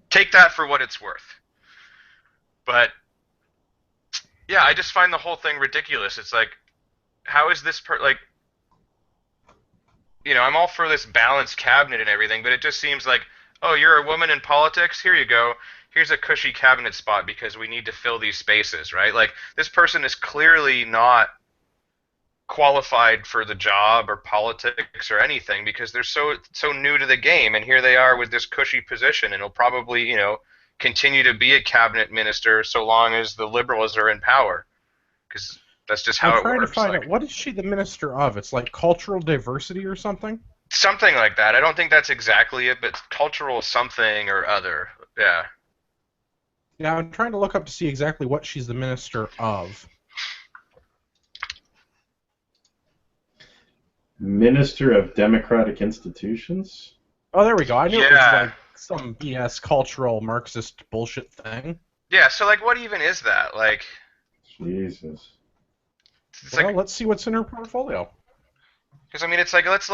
Take that for what it's worth. But yeah, I just find the whole thing ridiculous. It's like, how is this I'm all for this balanced cabinet and everything, but it just seems like, oh, you're a woman in politics? Here you go. Here's a cushy cabinet spot because we need to fill these spaces, right? Like, this person is clearly not qualified for the job or politics or anything because they're so new to the game, and here they are with this cushy position, and it'll probably, continue to be a cabinet minister so long as the Liberals are in power, because that's just how I'm it trying works. to find out, what is she the minister of? It's like cultural diversity or something? Something like that. I don't think that's exactly it, but cultural something or other. Yeah. Yeah, I'm trying to look up to see exactly what she's the minister of. Minister of Democratic Institutions? Oh, there we go. I knew it was Yeah. like some BS cultural Marxist bullshit thing. Yeah, so like, what even is that? Like, Jesus. it's Well, like, let's see what's in her portfolio. because I mean, it's like let's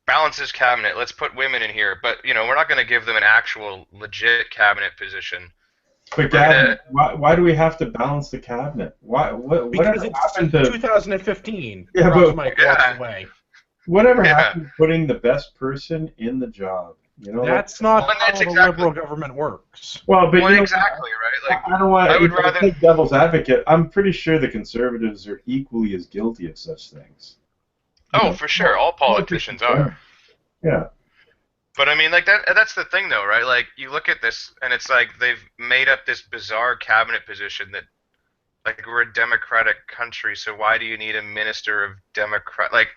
balance this cabinet. Let's put women in here, but we're not going to give them an actual legit cabinet position. But Gavin, why do we have to balance the cabinet? Because it's happened to 2015. Yeah, Ross but- Mike Yeah. walks away. whatever Yeah. happened to putting the best person in the job? That's not Well, how that's the exactly- liberal government works. Well, but Well, you know, exactly, right? Like, I don't want I would to rather- take devil's advocate. I'm pretty sure the conservatives are equally as guilty of such things. oh, for sure, all politicians are. Yeah. But I mean, like that's the thing, though, right? Like, you look at this, and it's like they've made up this bizarre cabinet position that, like, we're a democratic country, so why do you need a minister of Democrat? Like,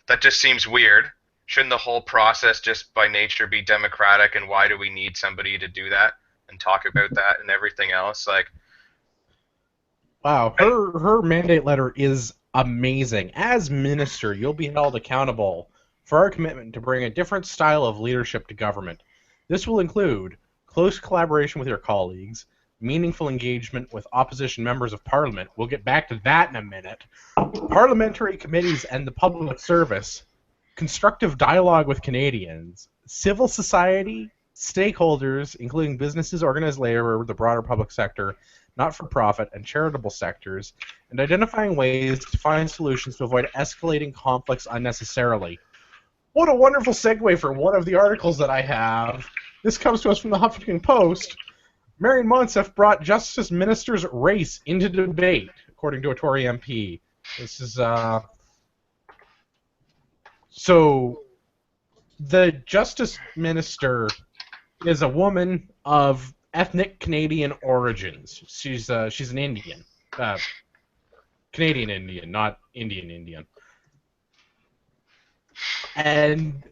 that just seems weird. Shouldn't the whole process just by nature be democratic, and why do we need somebody to do that and talk about that and everything else? Like, Wow, her mandate letter is amazing. As minister, you'll be held accountable for our commitment to bring a different style of leadership to government. This will include close collaboration with your colleagues, meaningful engagement with opposition members of parliament. We'll get back to that in a minute. Parliamentary committees and the public service, constructive dialogue with Canadians, civil society, stakeholders, including businesses, organized labor, the broader public sector, not-for-profit, and charitable sectors, and identifying ways to find solutions to avoid escalating conflicts unnecessarily. What a wonderful segue for one of the articles that I have. This comes to us from the Huffington Post. Maryam Monsef brought Justice Minister's race into debate, according to a Tory MP. This is, So, the Justice Minister is a woman of ethnic Canadian origins. She's an Indian. Canadian Indian, not Indian Indian. And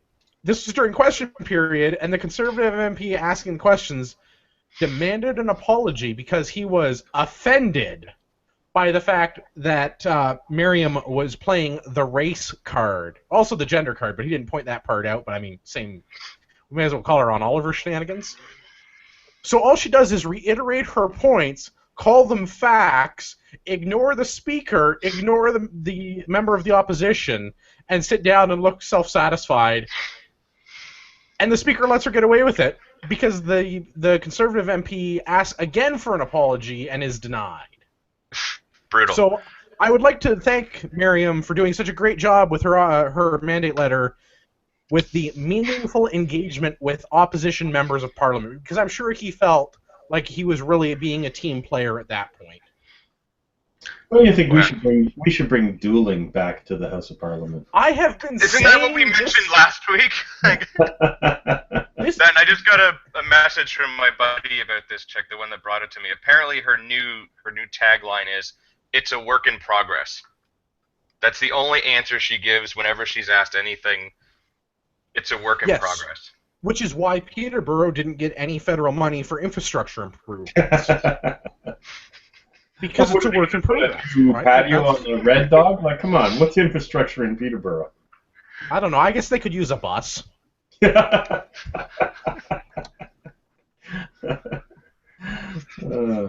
this was during question period, and the Conservative MP asking questions demanded an apology because he was offended by the fact that Maryam was playing the race card, also the gender card, but he didn't point that part out. But I mean, same. We may as well call her on all of her shenanigans. So all she does is reiterate her points, call them facts, ignore the speaker, ignore the member of the opposition, and sit down and look self-satisfied. And the speaker lets her get away with it because the Conservative MP asks again for an apology and is denied. brutal. So I would like to thank Maryam for doing such a great job with her mandate letter with the meaningful engagement with opposition members of Parliament, because I'm sure he felt like he was really being a team player at that point. What do you think we should bring dueling back to the House of Parliament? I have been Isn't saying that what we this- mentioned last week? Like, this- then I just got a message from my buddy about this chick, the one that brought it to me. Apparently, her new tagline is, "It's a work in progress." That's the only answer she gives whenever she's asked anything. It's a work in Yes. progress. Which is why Peterborough didn't get any federal money for infrastructure improvements. Because it's a work in progress. Right? Patio on the Red Dog? Like, come on, what's infrastructure in Peterborough? I don't know. I guess they could use a bus.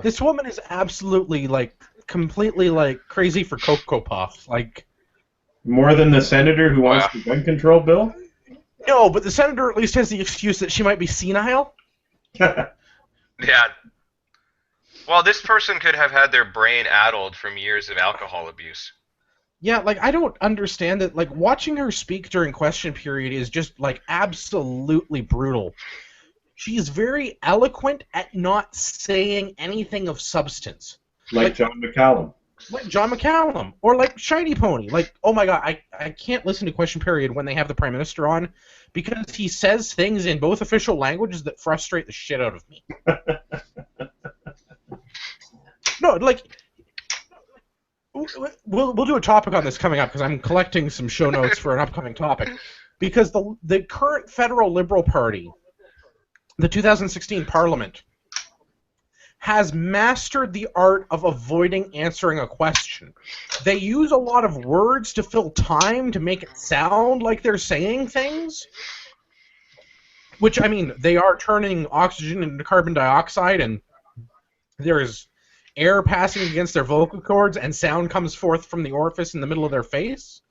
This woman is absolutely, completely, crazy for Cocoa Puffs. More than the senator who wants the gun control bill? No, but the senator at least has the excuse that she might be senile. Yeah. Well, this person could have had their brain addled from years of alcohol abuse. Yeah, I don't understand that. Watching her speak during question period is just, absolutely brutal. She's very eloquent at not saying anything of substance. Like John McCallum. Like John McCallum. Or like Shiny Pony. Oh my god, I can't listen to question period when they have the Prime Minister on because he says things in both official languages that frustrate the shit out of me. No, we'll do a topic on this coming up because I'm collecting some show notes for an upcoming topic. Because the current federal Liberal Party, the 2016 Parliament, has mastered the art of avoiding answering a question. They use a lot of words to fill time to make it sound like they're saying things. Which, I mean, they are turning oxygen into carbon dioxide, and there's air passing against their vocal cords, and sound comes forth from the orifice in the middle of their face.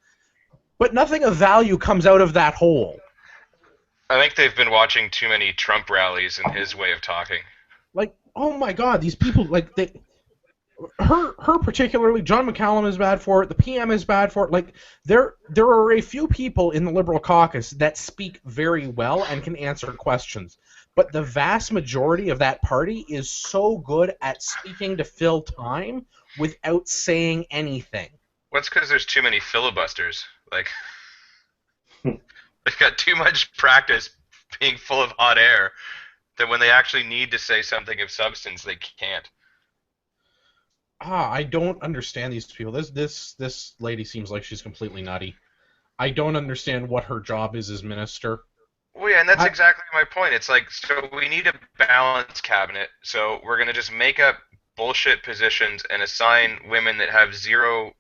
But nothing of value comes out of that hole. I think they've been watching too many Trump rallies in his way of talking. Like, oh my God, these people, like, her particularly, John McCallum is bad for it, the PM is bad for it. Like, there are a few people in the Liberal caucus that speak very well and can answer questions. But the vast majority of that party is so good at speaking to fill time without saying anything. Well, it's because there's too many filibusters. Like, they've got too much practice being full of hot air that when they actually need to say something of substance, they can't. I don't understand these people. This lady seems like she's completely nutty. I don't understand what her job is as minister. Well, yeah, and that's exactly my point. It's like, so we need a balanced cabinet, so we're going to just make up bullshit positions and assign women that have zero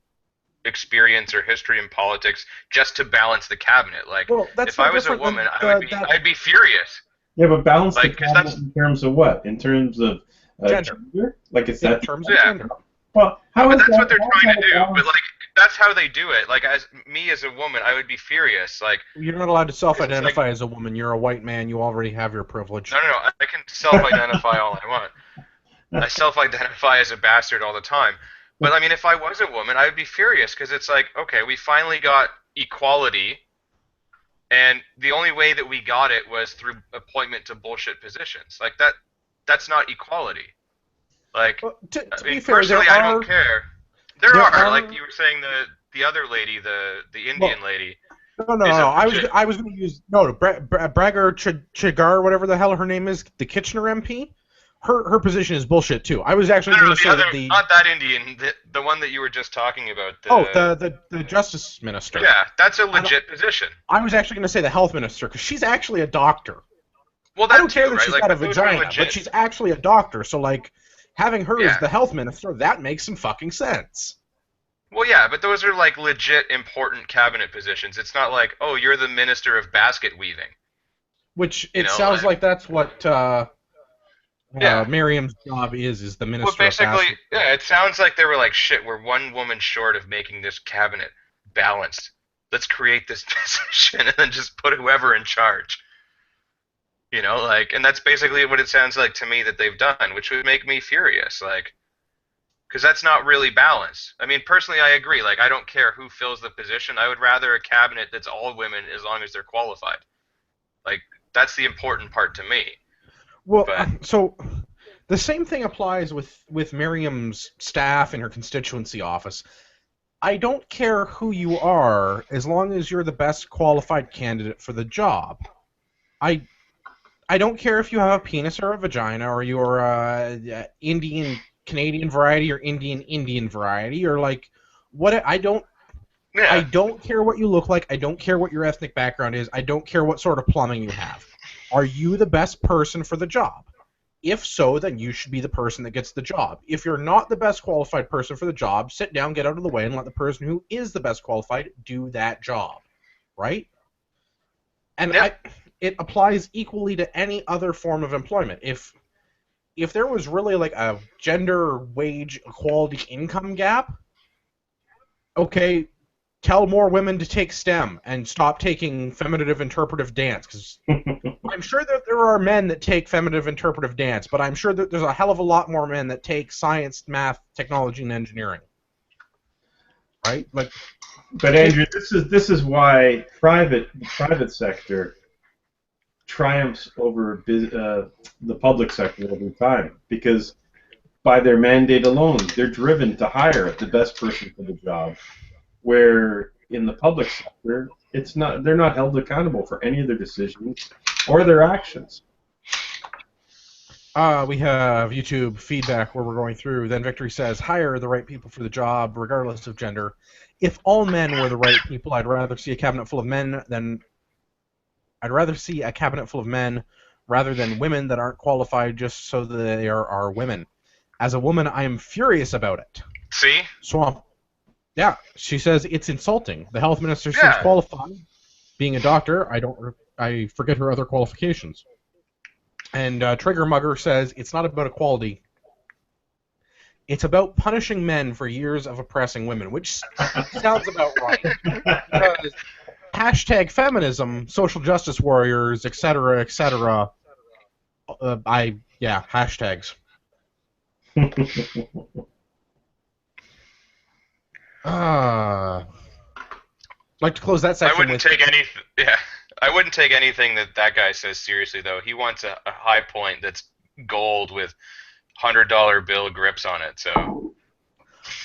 experience or history in politics just to balance the cabinet. Like, well, if I was a woman, I'd be furious. Yeah, but balance Like, the cabinet in terms of what? In terms of gender? Like, it's In that terms of gender. Well, how But is that's what they're how is trying that to do. balance? But like, that's how they do it. Like, as a woman, I would be furious. Like, You're not allowed to self-identify as a woman. You're a white man. You already have your privilege. no, I can self-identify all I want. I self-identify as a bastard all the time. But I mean, if I was a woman, I would be furious because it's like, okay, we finally got equality, and the only way that we got it was through appointment to bullshit positions. Like that's not equality. Like, Well, to I be mean, fair, personally, I don't care. There are, like you were saying, the other lady, the Indian lady. No. I was going to use Bragar Chigar, whatever the hell her name is, the Kitchener MP. Her position is bullshit too. I was actually going to say that not that Indian, the one that you were just talking about. The Justice Minister. Yeah, that's a legit position. I was actually going to say the Health Minister because she's actually a doctor. Well, I don't care that right? she's like, got a vagina, but she's actually a doctor. So like, having her as the Health Minister, that makes some fucking sense. Well, yeah, but those are like legit important cabinet positions. It's not like, oh, you're the Minister of Basket Weaving. Which it sounds like that's what Maryam's job is the Minister of Basket. Well, basically, yeah, it sounds like they were like, shit, we're one woman short of making this cabinet balanced. Let's create this position and then just put whoever in charge. You know, like, and that's basically what it sounds like to me that they've done, which would make me furious, like, because that's not really balanced. I mean, personally, I agree. Like, I don't care who fills the position. I would rather a cabinet that's all women as long as they're qualified. Like, that's the important part to me. Well, so the same thing applies with Maryam's staff in her constituency office. I don't care who you are as long as you're the best qualified candidate for the job. I don't care if you have a penis or a vagina, or you're Indian Canadian variety or Indian variety, or like what I don't care what you look like. I don't care what your ethnic background is. I don't care what sort of plumbing you have. Are you the best person for the job? If so, then you should be the person that gets the job. If you're not the best qualified person for the job, sit down, get out of the way, and let the person who is the best qualified do that job, right? And it applies equally to any other form of employment. If there was really like a gender wage equality income gap, okay, tell more women to take STEM and stop taking feminative interpretive dance, because I'm sure that there are men that take feminative interpretive dance, but I'm sure that there's a hell of a lot more men that take science, math, technology, and engineering. Right? Like, but Andrew, this is why the private sector triumphs over the public sector over time, because by their mandate alone, they're driven to hire the best person for the job. Where in the public sector, they're not held accountable for any of their decisions or their actions. We have YouTube feedback where we're going through. Then Victory says, hire the right people for the job, regardless of gender. If all men were the right people, I'd rather see a cabinet full of men rather than women that aren't qualified just so that they are women. As a woman, I am furious about it. See? Swamp. Yeah, she says it's insulting. The health minister seems qualified. Being a doctor, I don't I forget her other qualifications. And Trigger Mugger says it's not about equality. It's about punishing men for years of oppressing women, which sounds about right. Because hashtag feminism, social justice warriors, etc., etc. Hashtags. Like to close that section. I wouldn't take anything that guy says seriously, though. He wants a high point that's gold with $100 bill grips on it. So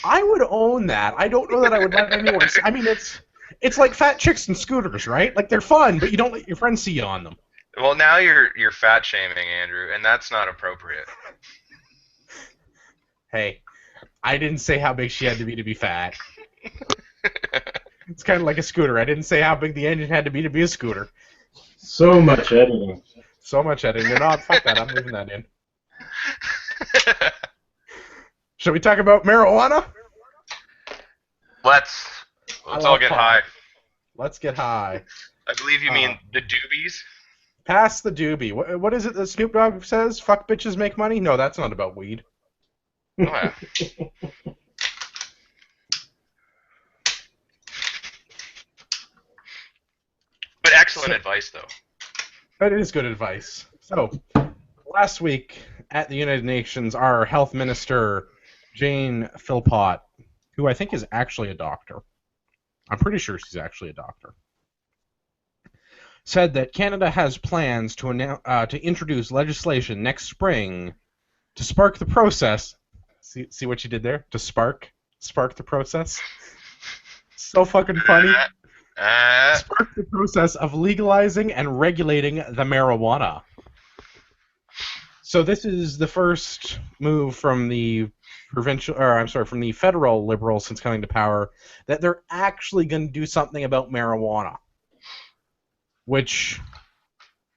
I would own that. I don't know that I would let anyone. I mean, it's like fat chicks and scooters, right? Like they're fun, but you don't let your friends see you on them. Well, now you're fat shaming, Andrew, and that's not appropriate. Hey, I didn't say how big she had to be fat. It's kind of like a scooter. I didn't say how big the engine had to be a scooter. So much editing. So much editing. No, fuck that. I'm leaving that in. Shall we talk about marijuana? Let's all get high. Let's get high. I believe you mean the doobies. Pass the doobie. What is it that Snoop Dogg says? Fuck bitches make money? No, that's not about weed. Oh, yeah. But excellent advice, though. That is good advice. So, last week at the United Nations, our health minister, Jane Philpott, who I think is actually a doctor, I'm pretty sure she's actually a doctor, said that Canada has plans to introduce legislation next spring to spark the process. See what you did there? To spark the process. So fucking funny. Spark the process of legalizing and regulating the marijuana. So this is the first move from the from the federal Liberals since coming to power that they're actually going to do something about marijuana, which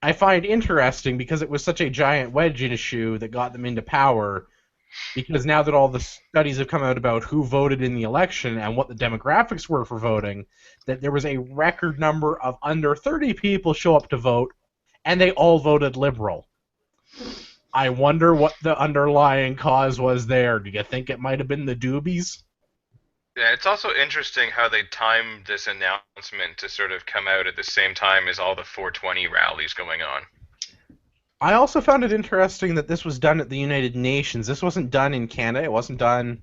I find interesting because it was such a giant wedge issue that got them into power. Because now that all the studies have come out about who voted in the election and what the demographics were for voting, that there was a record number of under 30 people show up to vote, and they all voted Liberal. I wonder what the underlying cause was there. Do you think it might have been the doobies? Yeah, it's also interesting how they timed this announcement to sort of come out at the same time as all the 420 rallies going on. I also found it interesting that this was done at the United Nations. This wasn't done in Canada. It wasn't done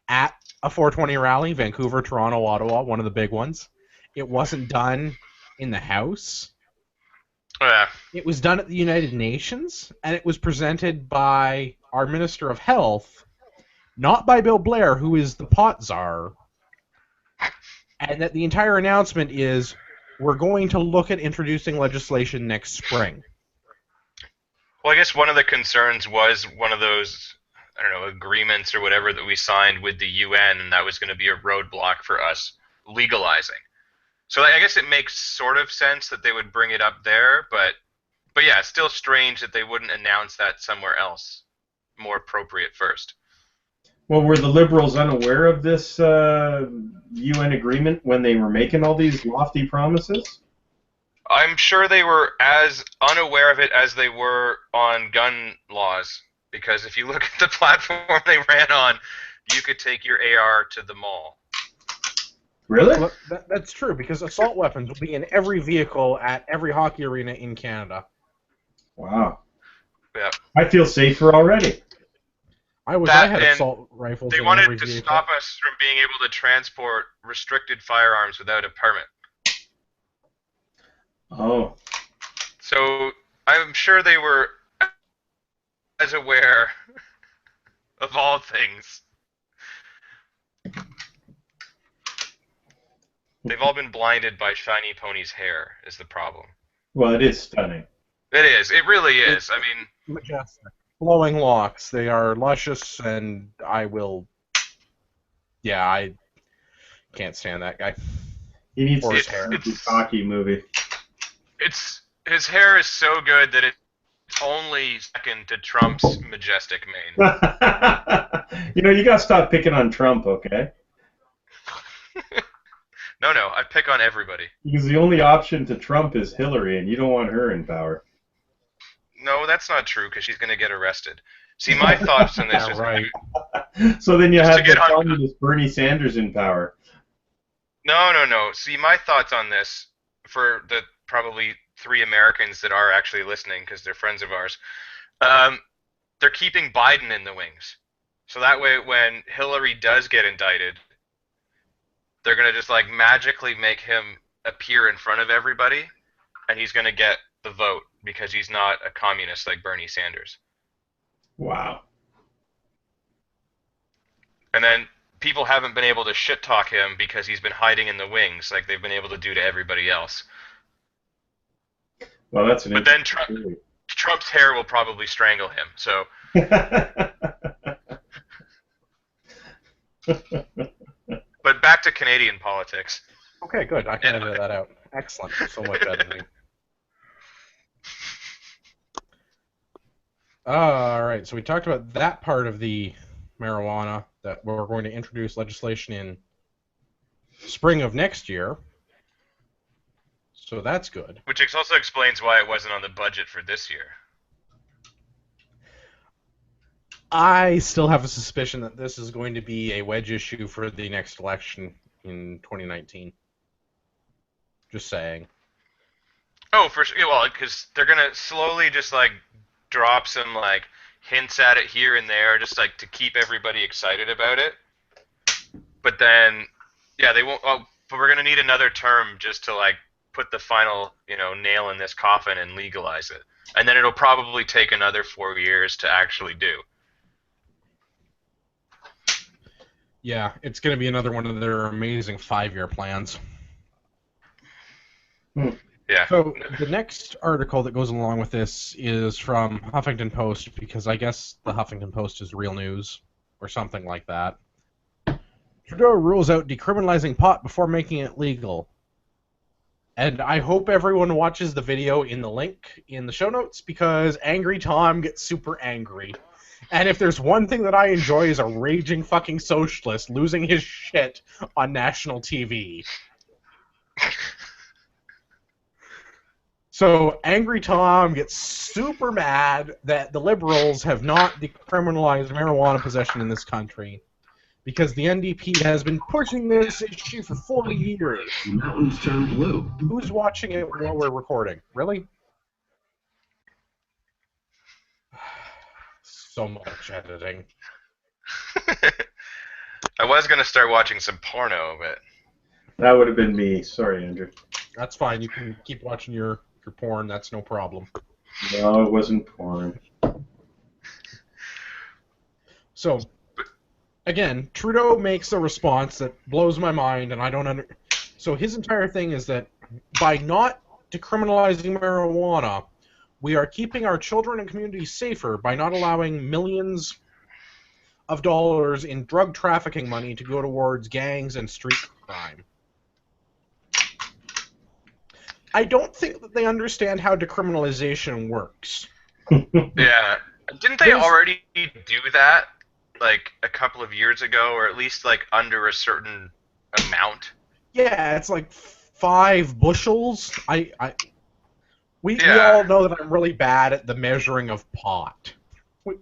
at a 420 rally, Vancouver, Toronto, Ottawa, one of the big ones. It wasn't done in the House. Yeah. It was done at the United Nations, and it was presented by our Minister of Health, not by Bill Blair, who is the pot czar. And that the entire announcement is, we're going to look at introducing legislation next spring. Well, I guess one of the concerns was one of those, I don't know, agreements or whatever that we signed with the UN, and that was going to be a roadblock for us legalizing. So I guess it makes sort of sense that they would bring it up there, but yeah, it's still strange that they wouldn't announce that somewhere else, more appropriate first. Well, were the Liberals unaware of this UN agreement when they were making all these lofty promises? I'm sure they were as unaware of it as they were on gun laws, because if you look at the platform they ran on, you could take your AR to the mall. Really? Well, that's true, because assault weapons will be in every vehicle at every hockey arena in Canada. Wow. Yeah. I feel safer already. I wish I had assault rifles they in wanted every to vehicle. stop us from being able to transport restricted firearms without a permit. Oh. So I'm sure they were as aware of all things. They've all been blinded by Shiny Pony's hair, is the problem. Well, it is stunning. It is. It really is. I mean, Majestic. Flowing locks. They are luscious, and I can't stand that guy. He needs Or to his hair. it's a hockey movie. his hair is so good that it's only second to Trump's majestic mane. You know, you gotta stop picking on Trump, okay? No, I pick on everybody. Because the only option to Trump is Hillary, and you don't want her in power. No, that's not true because she's going to get arrested. See, my thoughts on this Yeah, is right. So then you Just to have the get on- communist Bernie Sanders in power. no. See, my thoughts on this for the probably 3 Americans that are actually listening because they're friends of ours. They're keeping Biden in the wings, so that way when Hillary does get indicted, they're going to just like magically make him appear in front of everybody, and he's going to get the vote because he's not a communist like Bernie Sanders. Wow. And then people haven't been able to shit talk him because he's been hiding in the wings like they've been able to do to everybody else. Well, that's an But then interesting theory. Trump's hair will probably strangle him. So, but back to Canadian politics. Okay, good. I can edit that out. Excellent. So much editing. All right, so we talked about that part of the marijuana that we're going to introduce legislation in spring of next year. So that's good. Which also explains why it wasn't on the budget for this year. I still have a suspicion that this is going to be a wedge issue for the next election in 2019. Just saying. Oh, for sure. Well, because they're gonna slowly just like drop some like hints at it here and there, just like to keep everybody excited about it. But then, yeah, they won't. Oh, but we're gonna need another term just to like put the final, nail in this coffin and legalize it. And then it'll probably take another 4 years to actually do. Yeah, it's going to be another one of their amazing 5-year plans. Yeah. So the next article that goes along with this is from Huffington Post, because I guess the Huffington Post is real news, or something like that. Trudeau rules out decriminalizing pot before making it legal. And I hope everyone watches the video in the link in the show notes, because Angry Tom gets super angry. And if there's one thing that I enjoy is a raging fucking socialist losing his shit on national TV. So Angry Tom gets super mad that the Liberals have not decriminalized marijuana possession in this country, because the NDP has been pushing this issue for 40 years. The mountains turn blue. Who's watching it while we're recording? Really? So much editing. I was gonna start watching some porno, but That would have been me. Sorry, Andrew. That's fine. You can keep watching your porn. That's no problem. No, it wasn't porn. So, again, Trudeau makes a response that blows my mind, and I don't So his entire thing is that by not decriminalizing marijuana, we are keeping our children and communities safer by not allowing millions of dollars in drug trafficking money to go towards gangs and street crime. I don't think that they understand how decriminalization works. yeah, didn't they already do that like a couple of years ago, or at least like under a certain amount? Yeah, it's like 5 bushels. We all know that I'm really bad at the measuring of pot.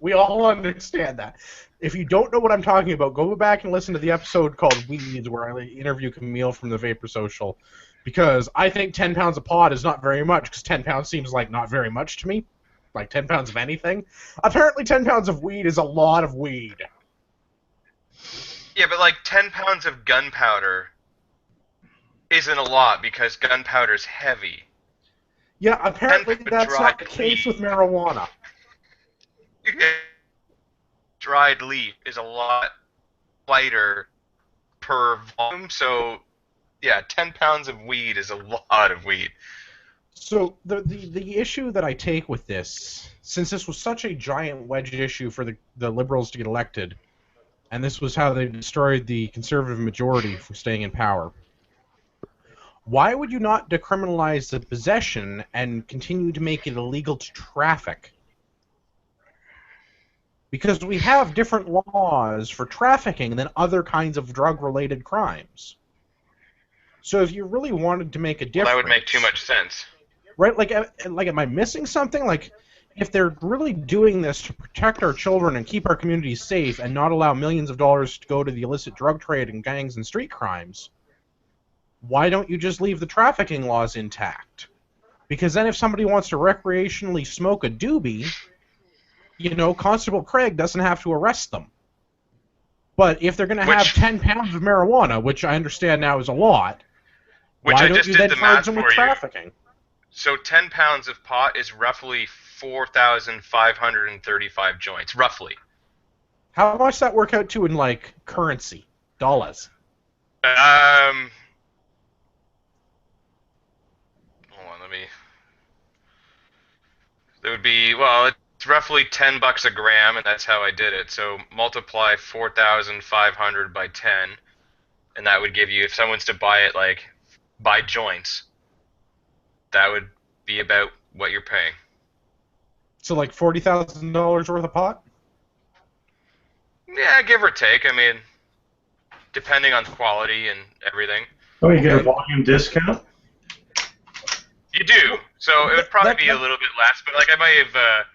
We all understand that. If you don't know what I'm talking about, go back and listen to the episode called Weeds, where I interview Camille from the Vapor Social, because I think 10 pounds of pot is not very much, because 10 pounds seems like not very much to me, like 10 pounds of anything. Apparently 10 pounds of weed is a lot of weed. Yeah, but like 10 pounds of gunpowder isn't a lot because gunpowder's heavy. Yeah, apparently that's not the dried case leaf. with marijuana. Dried leaf is a lot lighter per volume, so yeah, 10 pounds of weed is a lot of weed. So the issue that I take with this, since this was such a giant wedge issue for the Liberals to get elected, and this was how they destroyed the Conservative majority from staying in power, why would you not decriminalize the possession and continue to make it illegal to traffic? Because we have different laws for trafficking than other kinds of drug-related crimes. So if you really wanted to make a Well, difference, that would make too much sense. right? Like, am I missing something? Like, if they're really doing this to protect our children and keep our communities safe and not allow millions of dollars to go to the illicit drug trade and gangs and street crimes, why don't you just leave the trafficking laws intact? Because then if somebody wants to recreationally smoke a doobie, Constable Craig doesn't have to arrest them. But if they're going to have 10 pounds of marijuana, which I understand now is a lot, why don't you then charge them with trafficking? So 10 pounds of pot is roughly 4,535 joints, roughly. How much does that work out to in, like, currency? Dollars? Hold on, It would be, well, it's roughly $10 a gram, and that's how I did it. So multiply 4,500 by 10, and that would give you, if someone's to buy it, like, by joints, that would be about what you're paying. So like $40,000 worth of pot? Yeah, give or take. I mean, depending on quality and everything. Oh, you get a volume discount? You do. So it would probably be a little bit less, but like I might have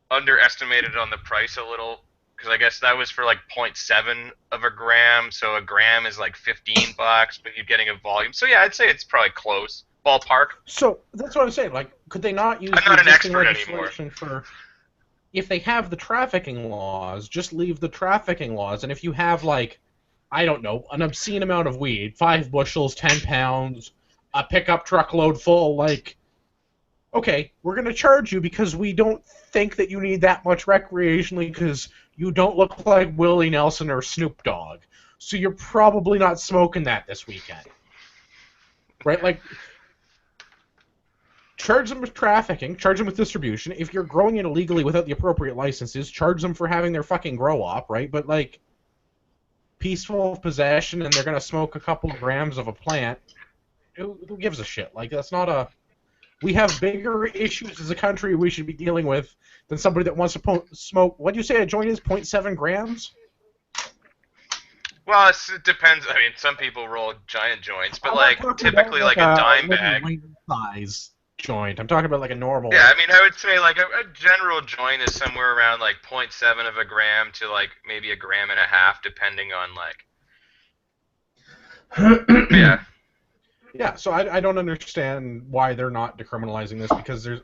underestimated on the price a little, because I guess that was for like 0.7 of a gram. So a gram is like $15, but you're getting a volume. So yeah, I'd say it's probably close. Ballpark. So that's what I'm saying. Like, could they not use I'm not an expert anymore. For, if they have the trafficking laws, just leave the trafficking laws, and if you have like, I don't know, an obscene amount of weed, 5 bushels, 10 pounds, a pickup truck load full, like, okay, we're going to charge you because we don't think that you need that much recreationally because you don't look like Willie Nelson or Snoop Dogg. So you're probably not smoking that this weekend. Right? Like, charge them with trafficking, charge them with distribution. If you're growing it illegally without the appropriate licenses, charge them for having their fucking grow op, right? But, like, peaceful possession and they're going to smoke a couple of grams of a plant, who gives a shit? Like, that's not a... We have bigger issues as a country we should be dealing with than somebody that wants to smoke... What do you say a joint is? 0.7 grams? Well, it depends. I mean, some people roll giant joints, but, like, typically, like, a dime bag... size joint. I'm talking about, like, a normal... Yeah, I mean, I would say, like, a general joint is somewhere around, like, 0.7 of a gram to, like, maybe a gram and a half, depending on, like... Yeah. Yeah, so I don't understand why they're not decriminalizing this, because there's...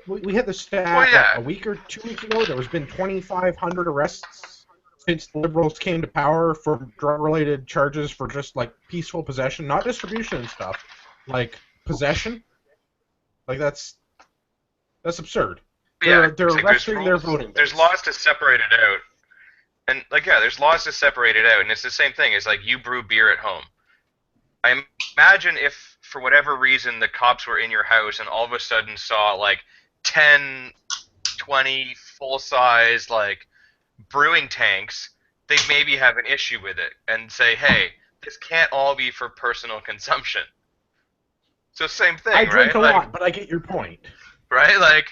We had the stat a week or 2 weeks ago. There has been 2,500 arrests since the Liberals came to power for drug-related charges for just, like, peaceful possession, not distribution and stuff, like, possession. Like, that's absurd. Yeah, they're arresting their voting base. There's laws to separate it out. And, like, yeah, there's laws to separate it out, and it's the same thing. It's like you brew beer at home. I imagine if, for whatever reason, the cops were in your house and all of a sudden saw, like, 10, 20 full-size, like, brewing tanks, they'd maybe have an issue with it and say, hey, this can't all be for personal consumption. So same thing, right? I drink a lot, but I get your point. Right? Like,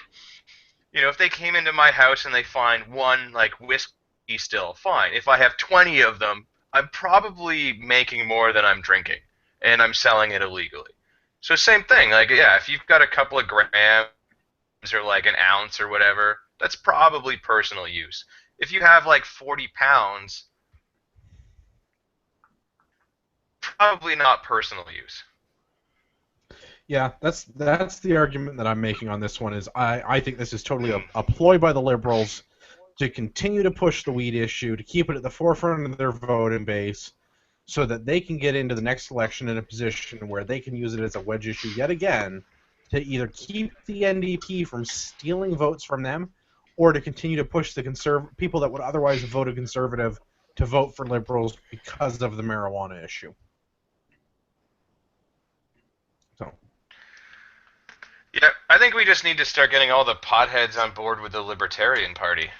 if they came into my house and they find one, like, whiskey still, fine. If I have 20 of them, I'm probably making more than I'm drinking. And I'm selling it illegally. So same thing, like, yeah, if you've got a couple of grams or like an ounce or whatever, that's probably personal use. If you have like 40 pounds, probably not personal use. Yeah, that's the argument that I'm making on this one. Is I think this is totally a ploy by the Liberals to continue to push the weed issue, to keep it at the forefront of their voting base, so that they can get into the next election in a position where they can use it as a wedge issue yet again to either keep the NDP from stealing votes from them or to continue to push the people that would otherwise have voted Conservative to vote for Liberals because of the marijuana issue. So. Yeah, I think we just need to start getting all the potheads on board with the Libertarian Party.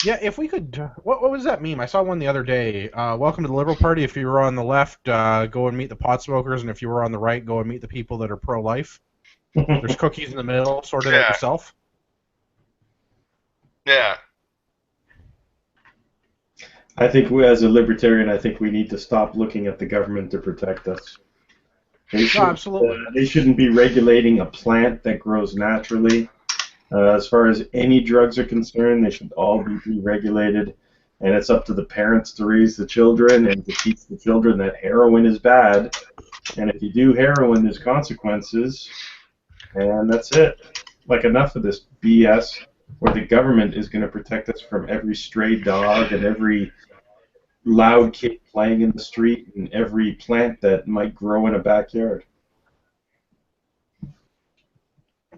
Yeah, if we could... What was that meme? I saw one the other day. Welcome to the Liberal Party. If you were on the left, go and meet the pot smokers, and if you were on the right, go and meet the people that are pro-life. There's cookies in the middle, sort it out yourself. Yeah. I think as a libertarian, I think we need to stop looking at the government to protect us. No, absolutely. They shouldn't be regulating a plant that grows naturally. As far as any drugs are concerned, they should all be deregulated, and it's up to the parents to raise the children and to teach the children that heroin is bad, and if you do heroin, there's consequences, and that's it. Like, enough of this BS where the government is going to protect us from every stray dog and every loud kid playing in the street and every plant that might grow in a backyard.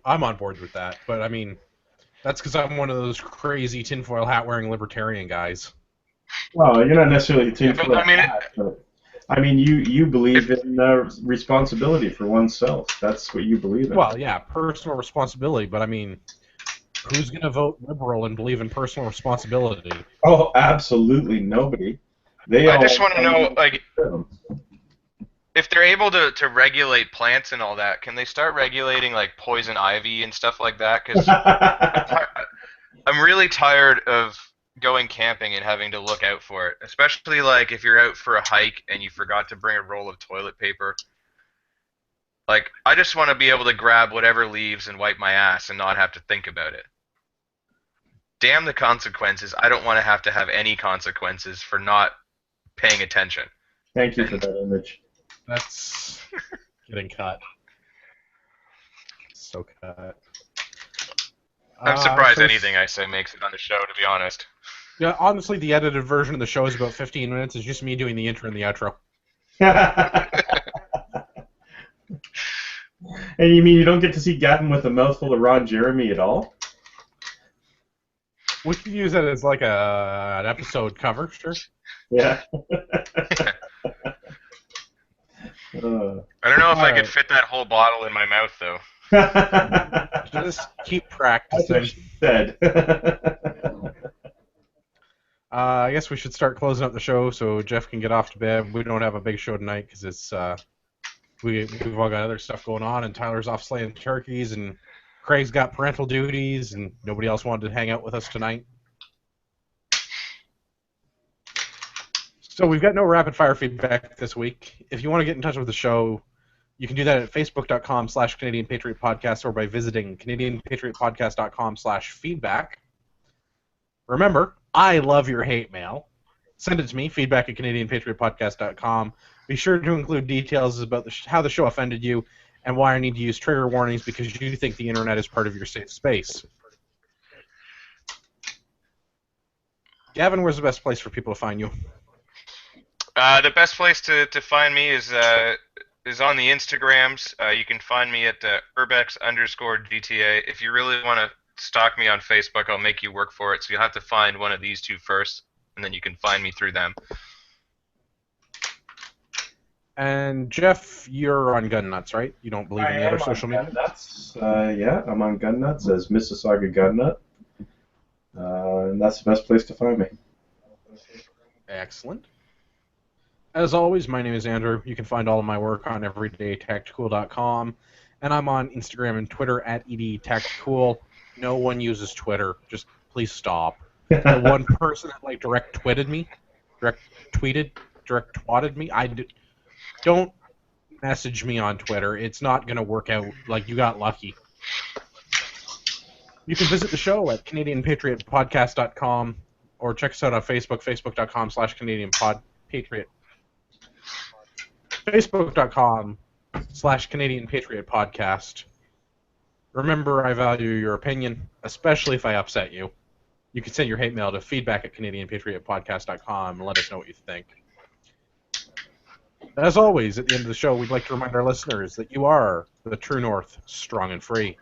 I'm on board with that, but I mean, that's because I'm one of those crazy tinfoil hat wearing libertarian guys. Well, you're not necessarily a Yeah, but, tinfoil I mean, hat, but I mean, you believe in responsibility for oneself. That's what you believe in. Well, yeah, personal responsibility, but I mean, who's going to vote liberal and believe in personal responsibility? Oh, absolutely nobody. I just want to know, like, if they're able to regulate plants and all that, can they start regulating, like, poison ivy and stuff like that? Because I'm really tired of going camping and having to look out for it, especially, like, if you're out for a hike and you forgot to bring a roll of toilet paper. Like, I just want to be able to grab whatever leaves and wipe my ass and not have to think about it. Damn the consequences. I don't want to have any consequences for not paying attention. Thank you for that image. That's getting cut. So cut. I'm surprised so anything I say makes it on the show, to be honest. Yeah, honestly, the edited version of the show is about 15 minutes. It's just me doing the intro and the outro. And you mean you don't get to see Gavin with a mouthful of Ron Jeremy at all? We could use that as like an episode cover, sure. Yeah. I don't know if I could fit that whole bottle in my mouth, though. Just keep That's practicing. what she said. I guess we should start closing up the show so Jeff can get off to bed. We don't have a big show tonight because it's we've all got other stuff going on, and Tyler's off slaying turkeys, and Craig's got parental duties, and nobody else wanted to hang out with us tonight. So we've got no rapid fire feedback this week. If you want to get in touch with the show, you can do that at facebook.com/Canadian Patriot Podcast or by visiting CanadianPatriotPodcast.com/feedback. Remember, I love your hate mail. Send it to me, feedback at CanadianPatriotPodcast.com. Be sure to include details about how the show offended you and why I need to use trigger warnings because you think the internet is part of your safe space. Gavin, where's the best place for people to find you? The best place to find me is on the Instagrams. You can find me at urbex_GTA. If you really want to stalk me on Facebook, I'll make you work for it. So you'll have to find one of these two first, and then you can find me through them. And Jeff, you're on Gun Nuts, right? You don't believe in the other social media? Nuts. Yeah, I'm on Gun Nuts as Mississauga Gun Nut. And that's the best place to find me. Excellent. As always, my name is Andrew. You can find all of my work on everydaytactical.com. And I'm on Instagram and Twitter at edtactical. No one uses Twitter. Just please stop. The one person that direct twatted me, don't message me on Twitter. It's not going to work out. You got lucky. You can visit the show at CanadianPatriotPodcast.com or check us out on Facebook, Facebook.com/CanadianPatriot. Facebook.com/Canadian Patriot Podcast. Remember, I value your opinion, especially if I upset you. You can send your hate mail to feedback@CanadianPatriotPodcast.com and let us know what you think. As always, at the end of the show, we'd like to remind our listeners that you are the true north, strong and free.